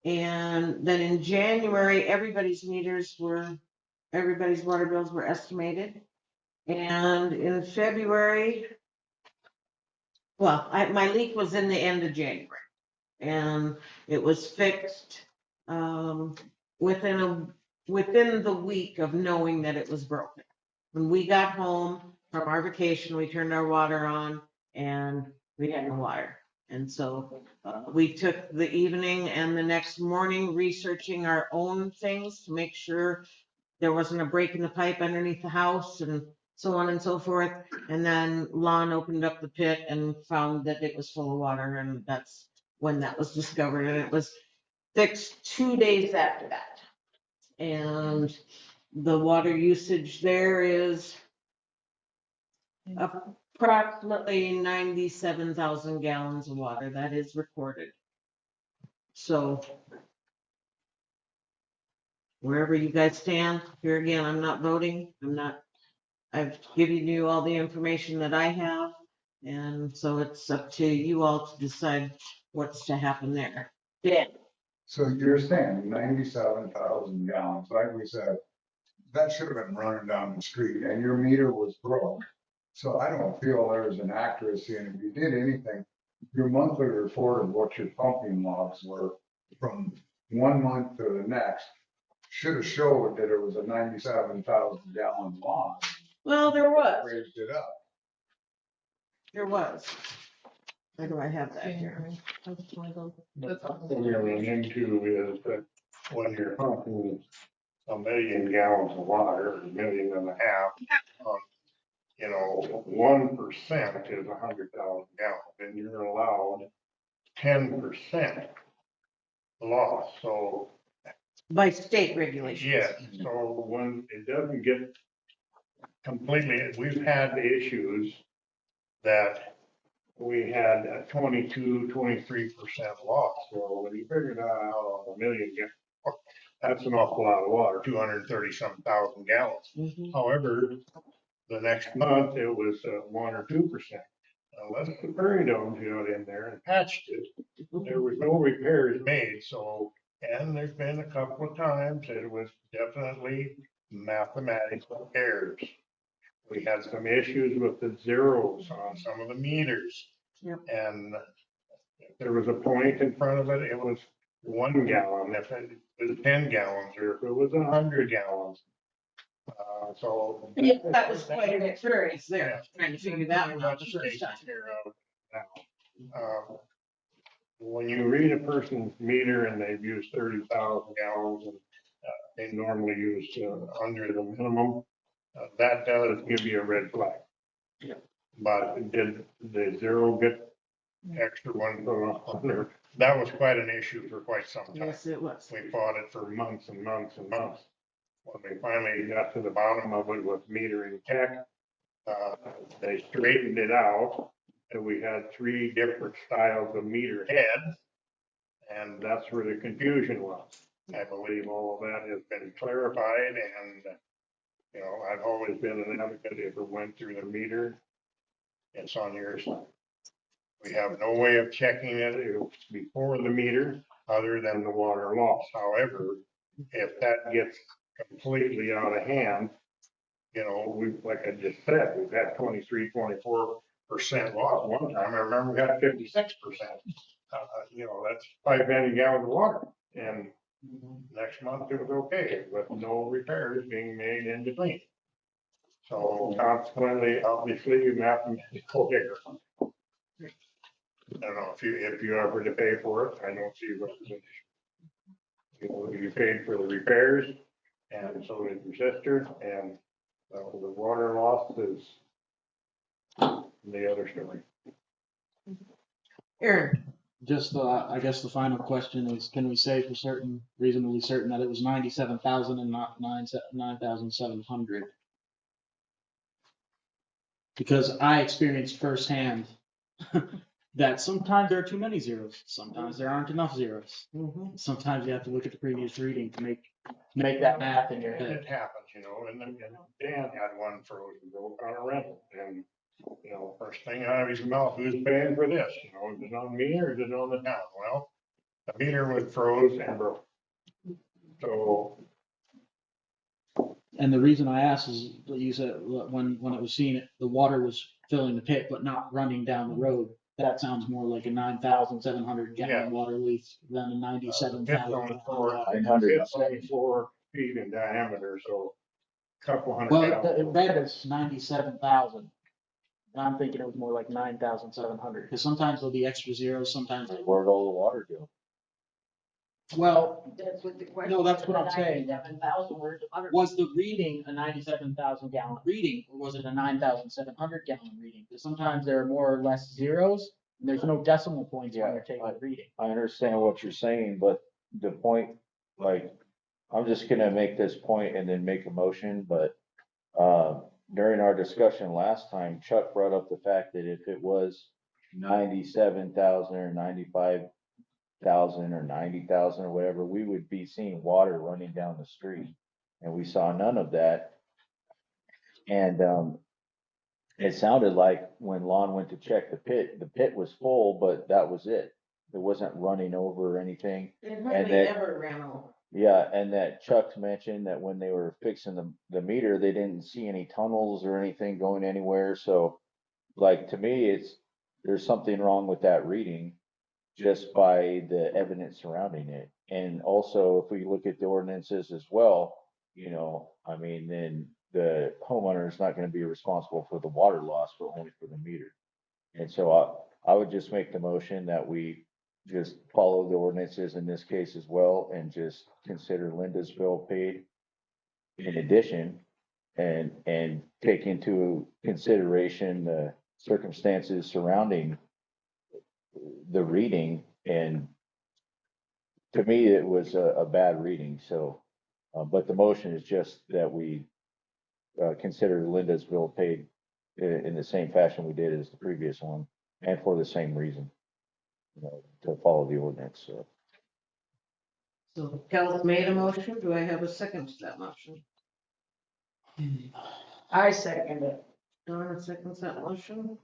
And then in January, everybody's water bills were estimated. And in February, well, my leak was in the end of January. And it was fixed, within the week of knowing that it was broken. When we got home from our vacation, we turned our water on and we had no water. And so we took the evening and the next morning researching our own things to make sure there wasn't a break in the pipe underneath the house and so on and so forth. And then Lon opened up the pit and found that it was full of water, and that's when that was discovered, and it was fixed 2 days after that. And the water usage there is approximately 97,000 gallons of water that is recorded. So wherever you guys stand, here again, I'm not voting. I've given you all the information that I have. And so it's up to you all to decide what's to happen there. Dan? So you're saying 97,000 gallons, like we said, that should have been running down the street and your meter was broke. So I don't feel there's an accuracy, and if you did anything, your monthly report of what your pumping logs were from 1 month to the next should have showed that it was a 97,000 gallon log. Well, there was. Raised it up. There was. Where do I have that here? The problem we run into is that when you're pumping 1,000,000 gallons of water, 1.5 million, 1% is 100,000 gallons, and you're allowed 10% loss. So By state regulations. yes, so when it doesn't get completely, we've had issues that we had a 22-23% loss. So when you figure that out on 1,000,000 gallons, that's an awful lot of water, 230-some thousand gallons. Mhm. However, the next month it was 1 or 2%. Unless the prairie dogs got in there and patched it, there was no repairs made. So, and there's been a couple of times that it was definitely mathematical errors. We had some issues with the zeros on some of the meters. Yep. And if there was a point in front of it, it was 1 gallon. If it was 10 gallons, or if it was 100 gallons. So. Yeah, that was quite an experience there, Yeah. trying to figure that Pretty one out much the first taken time. care of now. when you read a person's meter and they've used 30,000 gallons and they normally use under the minimum, that does give you a red flag. Yeah. But did the zero get extra one under? That was quite an issue for quite some time. Yes, it was. We fought it for months and months and months. When we finally got to the bottom of it with metering tech, they straightened it out, and we had 3 different styles of meter heads, and that's where the confusion was. I believe all of that has been clarified, and, you know, I've always been an advocate if it went through the meter, it's on your side. We have no way of checking it before the meter, other than the water loss. However, if that gets completely out of hand, you know, like I just said, we've had 23, 24% loss. One time, I remember we had 56%. You know, that's 5 million gallons of water. And next month it was okay, with no repairs being made in between. So consequently, obviously, mathematical error. I don't know if you offered to pay for it, I don't see what the issue. You know, you paid for the repairs, and so did your sister, and the water loss is the other story. Aaron, Just, I guess the final question is, can we say for certain, reasonably certain that it was 97,000 and not 9,700? Because I experienced firsthand that sometimes there are too many zeros, sometimes there aren't enough zeros. Sometimes you have to look at the previous reading to make that math in your And head. it happens, you know, and then Dan had one frozen broke on a rental, and, you know, first thing out of his mouth, who's paying for this? You know, is it on me or is it on the town? Well, the meter was froze and broke. So, And the reason I asked is, what you said, when it was seen, the water was filling the pit, but not running down the road. That sounds more like a 9,700 Yeah. gallon water leak than a the 97,000 pit's only gallon four, water. it's only 4 feet in diameter, so a couple hundred Well, gallons. it read as 97,000. And I'm thinking it was more like 9,700, because sometimes there'll be extra zeros, sometimes. Where'd all the water go? Well, That's what the question. no, that's what I'm saying. 97,000, where's the water? Was the reading a 97,000 gallon reading, or was it a 9,700 gallon reading? Because sometimes there are more or less zeros, and there's no decimal points when you're taking the reading. I understand what you're saying, but the point, like, I'm just gonna make this point and then make a motion, but, during our discussion last time, Chuck brought up the fact that if it was 97,000 or 95,000 or 90,000 or whatever, we would be seeing water running down the street. And we saw none of that. And, it sounded like when Lon went to check the pit was full, but that was it. It wasn't running over or anything. it And hardly that- ever ran over. Yeah, and that Chuck mentioned that when they were fixing the meter, they didn't see any tunnels or anything going anywhere. So, like, to me, there's something wrong with that reading just by the evidence surrounding it. And also, if we look at the ordinances as well, you know, I mean, then the homeowner is not gonna be responsible for the water loss, but only for the meter. And so I would just make the motion that we just follow the ordinances in this case as well and just consider Linda's bill paid in addition and take into consideration the circumstances surrounding the reading. And to me, it was a bad reading. So, but the motion is just that we consider Linda's bill paid in the same fashion we did as the previous one and for the same reason. You know, to follow the ordinance, so. So Kel's made a motion. Do I have a second to that motion? I second it. Donna seconds that motion.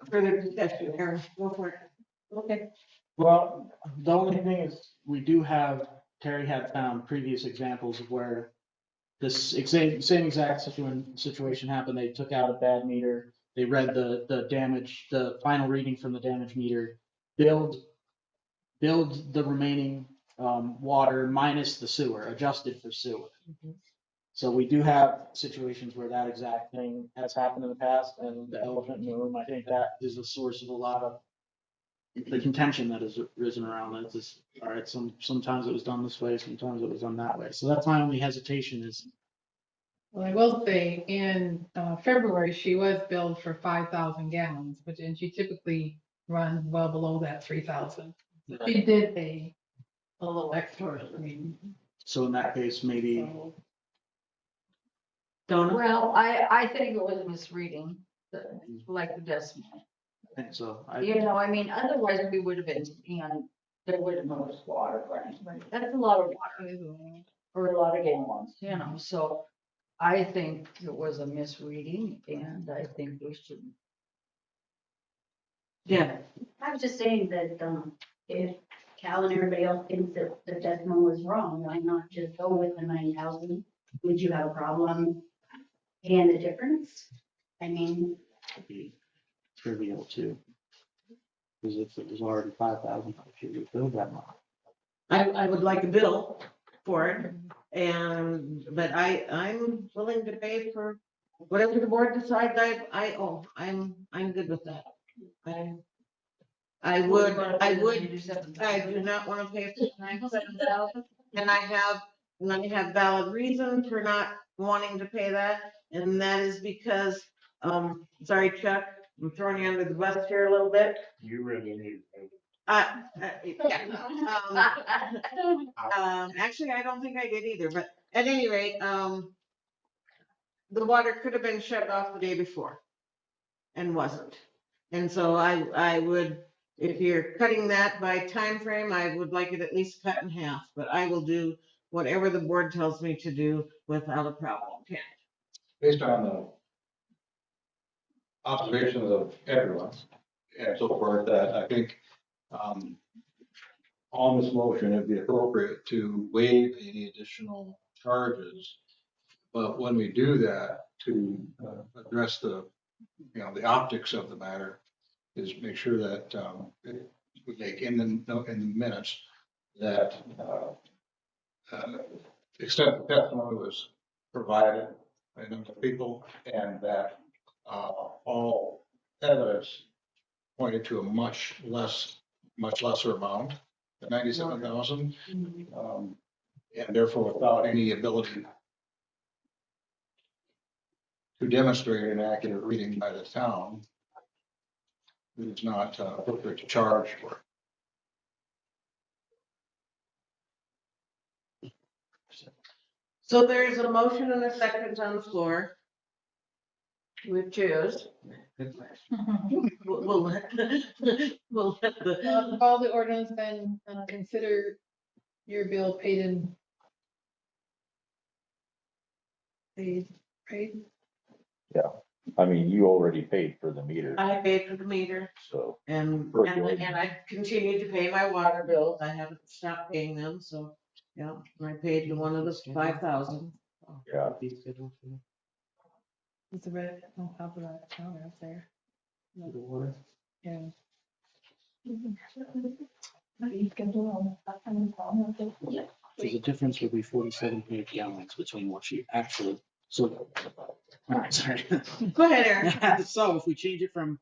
Further discussion, Aaron, go for it. Okay. Well, the only thing is, we do have, Terry had found previous examples of where this same exact situation happened. They took out a bad meter. They read the final reading from the damage meter, billed the remaining water minus the sewer, adjusted for sewer. So we do have situations where that exact thing has happened in the past, and the elephant in the room, I think that is the source of a lot of the contention that has risen around that is, all right, sometimes it was done this way, sometimes it was done that way. So that's my only hesitation is, Well, I will say in February, she was billed for 5,000 gallons, but then she typically runs well below that 3,000. She did pay a little extra. I mean, so in that case, maybe, so, Donna? Well, I think it was misreading, like the decimal. I think so. You know, I mean, otherwise we would have been, there would have been no water running. That's a lot of water for a lot of gallons, so I think it was a misreading and I think we should. Yeah. I was just saying that, if Cal and everybody else thinks that the decimal was wrong, why not just go with the 9,000? Would you have a problem paying the difference? I mean, It'd be trivial too. Because if it was already 5,000, I should have billed that much. I would like a bill for it, but I'm willing to pay for whatever the board decides I'm good with that. I do not want to pay for 97,000, and I have valid reason for not wanting to pay that, and that is because, sorry, Chuck, I'm throwing you under the bus here a little bit. You really need to. Yeah. Actually, I don't think I did either, but at any rate, the water could have been shut off the day before and wasn't. And so I would, if you're cutting that by time frame, I would like it at least cut in half, but I will do whatever the board tells me to do without a problem. Okay. Based on the observations of everyone and so forth, that I think, on this motion, it'd be appropriate to waive any additional charges. But when we do that, to address the, the optics of the matter, is make sure that we make in the minutes that extent the testimony was provided by a number of people, and that all evidence pointed to a much lesser amount, than 97,000. And therefore, without any ability to demonstrate an accurate reading by the town, it is not appropriate to charge for. So there's a motion and a second on the floor. Which is, We'll let the, Call the ordinance and consider your bill paid, right? I mean, you already paid for the meter, I paid for the meter. so. And For I continue to pay my water bills. I haven't stopped paying them, so, yeah, I paid the one of the 5,000. Yeah. It's a red on top of that counter up there. Yeah. So the difference would be 47 paid gallons between what she actually, so, all right, sorry. Go ahead, Eric. So if we change it from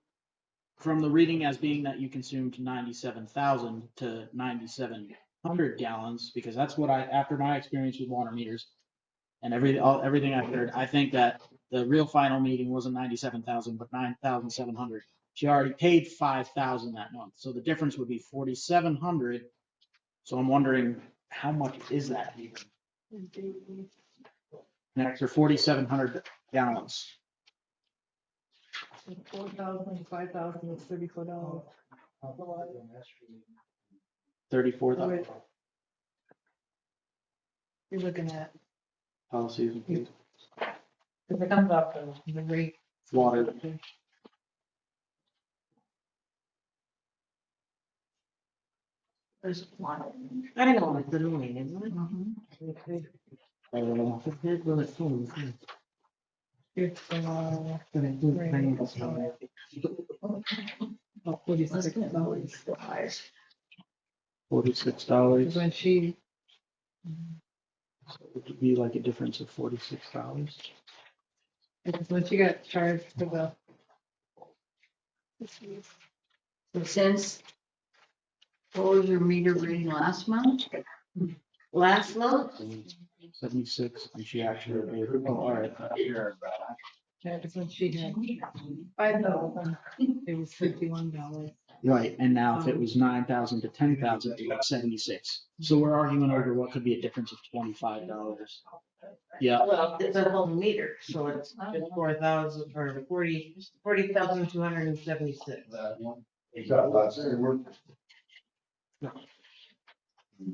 the reading as being that you consumed 97,000 to 9,700 gallons, because that's what after my experience with water meters and everything I've heard, I think that the real final meeting wasn't 97,000, but 9,700. She already paid 5,000 that month. So the difference would be 4,700. So I'm wondering, how much is that even? An extra 4,700 gallons. 4,000, 5,000 is $34. 34,000 You're looking at, policies and fees. because it comes up to the rate. Water. There's water. I know, it's annoying, isn't it? Here's when it's home. It's, $46. $46. Because when she, So it would be like a difference of $46. because when she got charged for the, so since What was your meter reading last month? Last month, 76, and she actually paid, oh, all right. Yeah, because when she had 5,000, it was $51. Right, and now if it was 9,000 to 10,000, it's 76. So we're arguing over what could be a difference of $25. Yeah, well, it's a whole meter, so it's 4,000 or 40,276. Is that last sewer?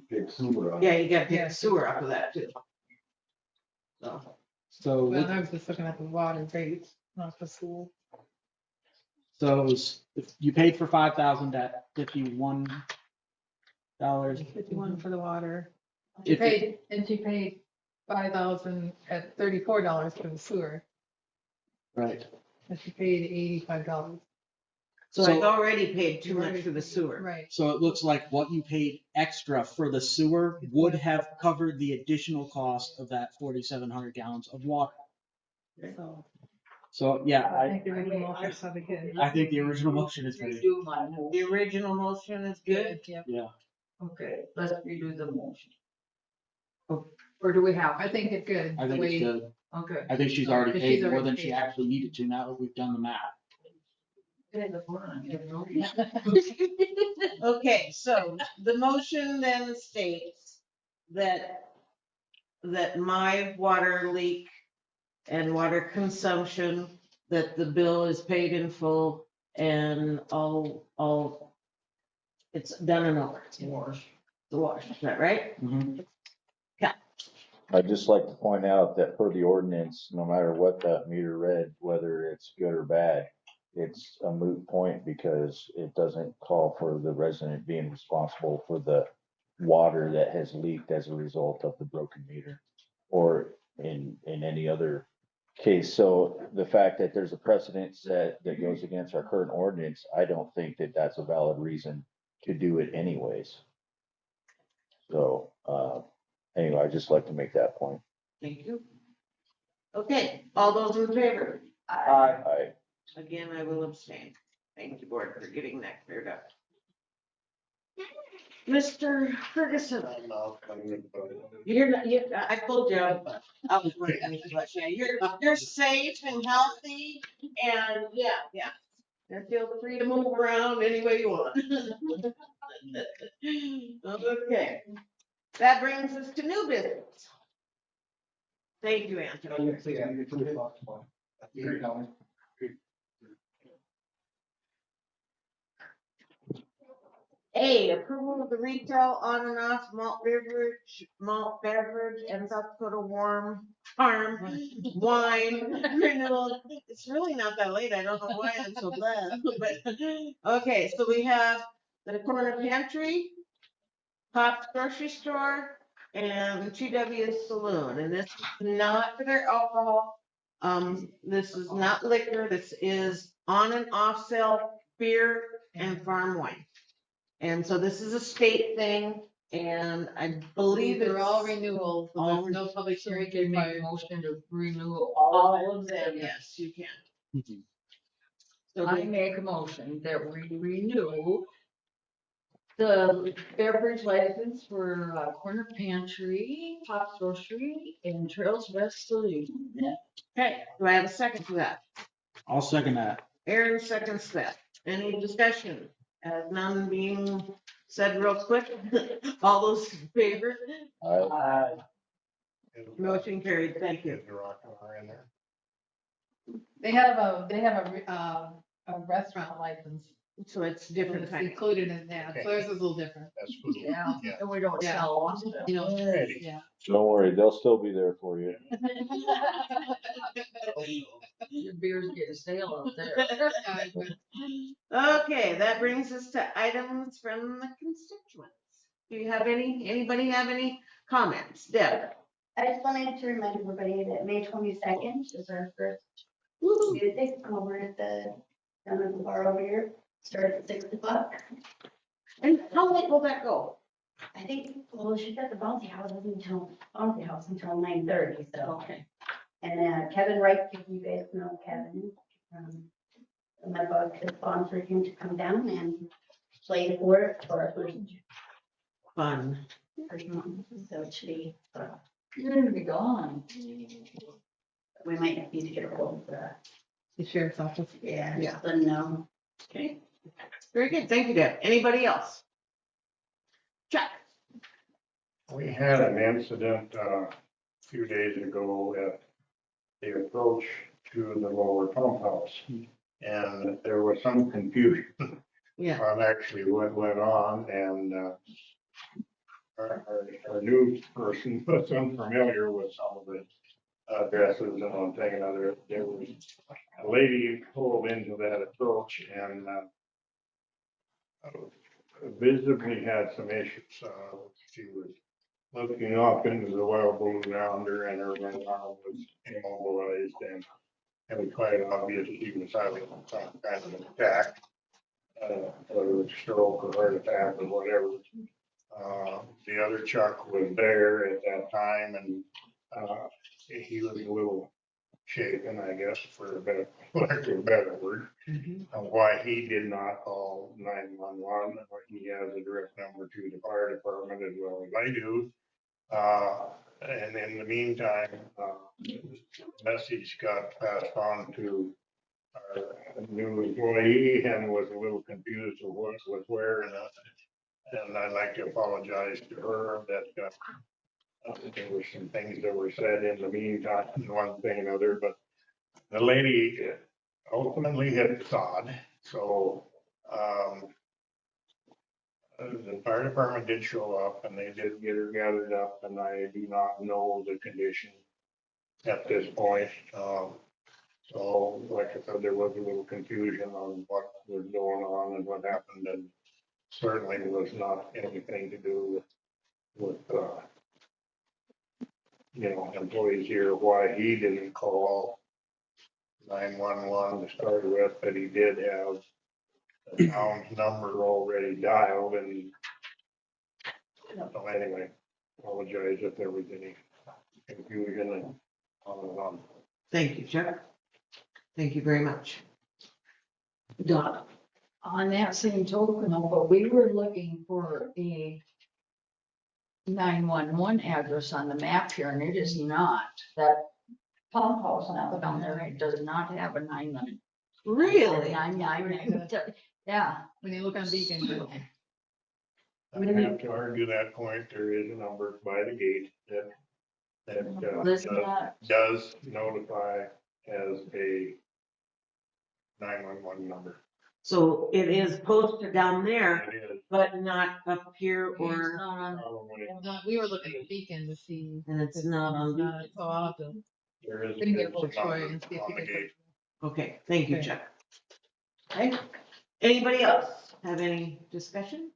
Big sewer. Yeah, you gotta take Yeah. the sewer off of that too. So, so, Well, I was just looking at the water rates, not the school. so it was, if you paid for 5,000 at $51. 51 for the water. If it- She paid 5,000 at $34 for the sewer, Right, and she paid $85. so I've already paid too much for the sewer. Right. so it looks like what you paid extra for the sewer would have covered the additional cost of that 4,700 gallons of water. So So, yeah, I think the original motion is probably good. I think the original motion is very, Redo my motion. The original motion is good. Yep. yeah. Okay, let's redo the motion. Or do we have? I think it's good. I the think it's way- good. Okay. I think she's already But paid she's more already than she paid. actually needed to now that we've done the math. Okay, so the motion then states that my water leak and water consumption, that the bill is paid in full and all, it's done and over. The wash. The wash, is that right? I'd just like to point out that per the ordinance, no matter what that meter read, whether it's good or bad, it's a moot point because it doesn't call for the resident being responsible for the water that has leaked as a result of the broken meter or in any other case. So the fact that there's a precedent set that goes against our current ordinance, I don't think that that's a valid reason to do it anyways. So, anyway, I'd just like to make that point. Thank you. Okay, all those in favor? I, Again, I will abstain. Thank you, board, for getting that cleared up. Mr. Ferguson, you're not, I told you, I was working too much. Yeah, you're safe and healthy and yeah. And feel free to move around any way you want. Okay, that brings us to new business. Thank you, Anthony. A, approval of the retail on and off malt beverage and South Dakota warm farm wine renewal. It's really not that late. I don't know why I'm so glad, but, okay, so we have the corner pantry, Pop's grocery store, and TW Saloon, and this is not for their alcohol. This is not liquor. This is on and off sale beer and farm wine. And so this is a state thing, and I believe They're it's all renewals, so all there's no public So we hearing can make a required. motion to renew all of them. Yes, you can. So I make a motion that we renew the beverage license for Corner Pantry, Pop's Grocery, and Trails West Saloon. okay, do I have a second to that? I'll second that. Aaron seconds that. Any discussion? None being said real quick. All those in favor? Motion carried. Thank you. Is the rock in there? They have a restaurant license. So it's So different it's kind. included in that, so theirs is a little different. That's food. Yeah, Yeah. and we don't Yeah. sell them. You know, Alrighty. yeah. don't worry, they'll still be there for you. Your beer's getting stale out there. Okay, that brings us to items from the constituents. Do you have anybody have any comments? Deb? I just wanted to remind everybody that May 22nd is our first music over at down at the bar over here. Starts at 6 o'clock. And how late will that go? I think, well, she's got the bouncy house until 9:30, so. Okay. And Kevin Wright, if you guys know Kevin, my boss has sponsored him to come down and play for it for our Fun. first month, so it should be, You're gonna be gone. we might need to get a hold of the, The sheriff's office. yeah, Yeah. just let them know. Okay. Very good. Thank you, Deb. Anybody else? Chuck? We had an incident, a few days ago at the approach to the lower pump house. And there was some confusion Yeah. on actually what went on, and our new person was unfamiliar with some of the addresses and one thing and another. There was a lady pulled into that approach and visibly had some issues. She was looking off into the wild balloon around her, and her right arm was immobilized, and it was quite obvious she was having some kind of an attack, whether it was stroke or heart attack or whatever. The other Chuck was there at that time, and he was a little shaken, I guess, for a better, lack of a better word, on why he did not call 911. He has a direct number to the fire department as well as I do. And in the meantime, the message got passed on to our new employee and was a little confused of what was where. And I'd like to apologize to her that there were some things that were said in the meantime, one thing and another, but the lady ultimately hit the sod. So the fire department did show up and they did get her gathered up, and I do not know the condition at this point. So like I said, there was a little confusion on what was going on and what happened, and certainly was not anything to do with employees here, why he didn't call 911 to start with, but he did have the town's number already dialed, and so anyway, apologize if there was any confusion and on and on. Thank you, Chuck. Thank you very much. Donna? On that same token, but we were looking for a 911 address on the map here, and it is not. That pump house now down there, it does not have a 911. Really? 999. Yeah. When you look on Beacon. I have to argue that point. There is a number by the gate that Listen, that does notify as a 911 number. So it is posted down there, It is but not up here it's or, not on. probably, No, we were looking at Beacon to see. and it's not on. So I'll have to. there is We can get a hold of Troy number and see if on he the can. gate. Okay, thank you, Okay. Chuck. Okay, anybody else have any discussion?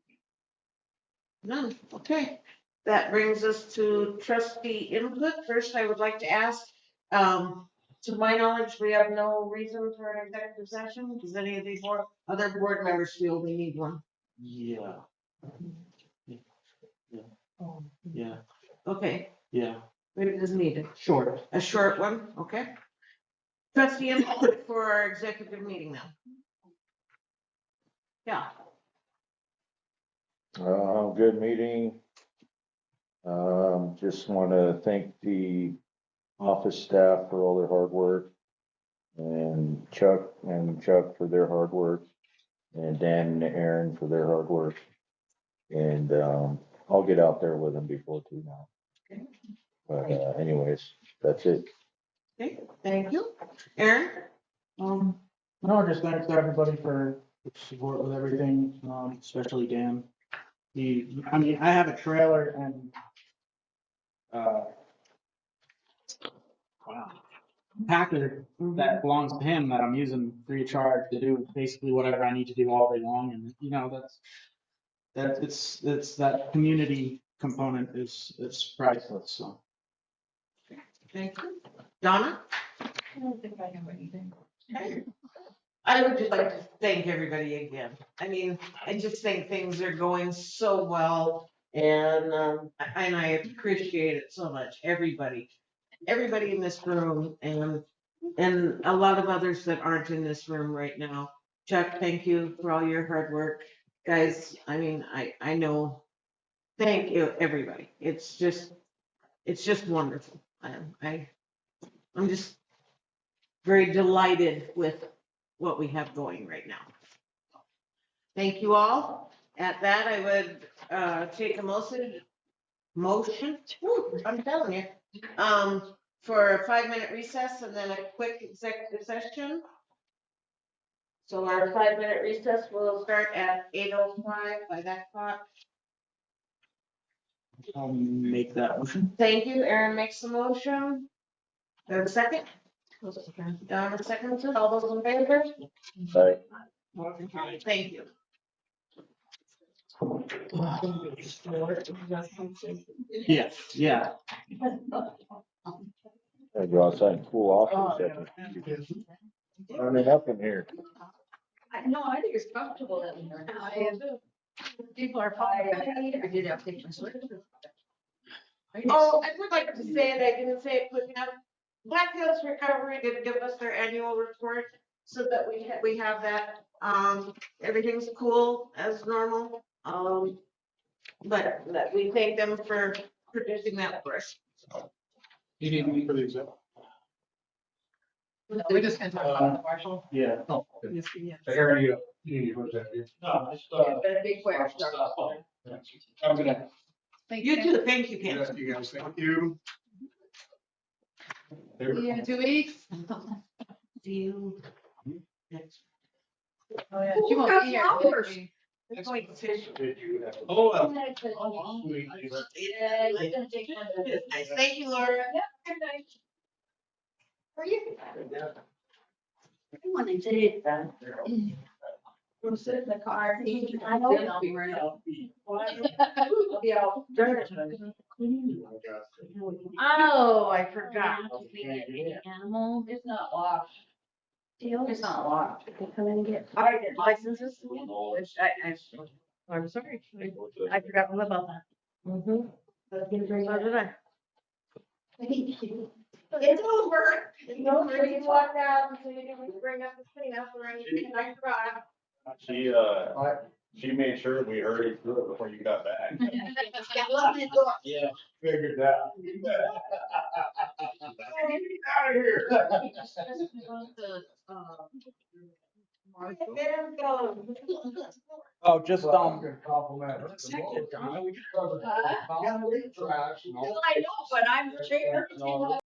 None, okay. That brings us to trustee input. First, I would like to ask, to my knowledge, we have no reason for an executive session. Does any of these other board members feel we need one? Yeah, yeah, Okay, yeah. maybe it is needed. Short. A short one, okay. Trustee input for our executive meeting now. Yeah. Good meeting. Just want to thank the office staff for all their hard work, and Chuck for their hard work, and Dan and Aaron for their hard work. And I'll get out there with them before too now. But anyways, that's it. Okay, thank you. Aaron? No, just thanks to everybody for the support with everything, especially Dan. I have a trailer and, wow, Packer that belongs to him that I'm using free of charge to do basically whatever I need to do all day long. And, it's that community component is priceless, so. Thank you. Donna? I don't think I have anything. Okay. I would just like to thank everybody again. I mean, I just think things are going so well, and I appreciate it so much. Everybody in this room, and a lot of others that aren't in this room right now. Chuck, thank you for all your hard work. guys, I mean, I know, thank you, everybody. It's just wonderful. I'm just very delighted with what we have going right now. Thank you all. At that, I would take a motion, whew, I'm telling you, for a 5-minute recess and then a quick executive session. So our 5-minute recess will start at 8:05 by that clock. I'll make that motion. Thank you. Aaron makes the motion. Do I have a second? Donna seconds it. All those in favor? Sorry. Thank you. Yeah. Gotta go outside and cool off for a second. Running up in here. No, I think it's comfortable that we are. People are fine. I did have to take my sweater. Oh, I would like to say it, I didn't say it quick enough. Black Hills Recovery did give us their annual report so that we have that. Everything's cool as normal. But that we thank them for producing that for us. You need me for the example? We're just gonna talk about the Marshall. Yeah. Yes, yes. Aaron, you put that in. No, just, But a big question. I'm gonna, Thank You too, thank you, Ken. yes, you guys, thank you. See you in 2 weeks. See you next. Oh, yeah. She won't be here. Flowers. We're going fishing. Oh, Nice. Thank you, Laura. I wanted to. We'll sit in the car. I know. Yeah. Oh, I forgot. Animal. It's not locked. Deal. It's not locked. They come in and get. I did licenses. I'm sorry. I forgot all about that. Mm-hmm. I was gonna bring So that did I. up. Thank you. It's over. It's over. You walked out, so you didn't bring up the cleanup or anything. I forgot. She made sure we hurried through it before you got back. yeah, figured that. Out of here. Let him go. Oh, just, Gonna compliment her. Second, Donna. Trash and all. I know, but I'm chair.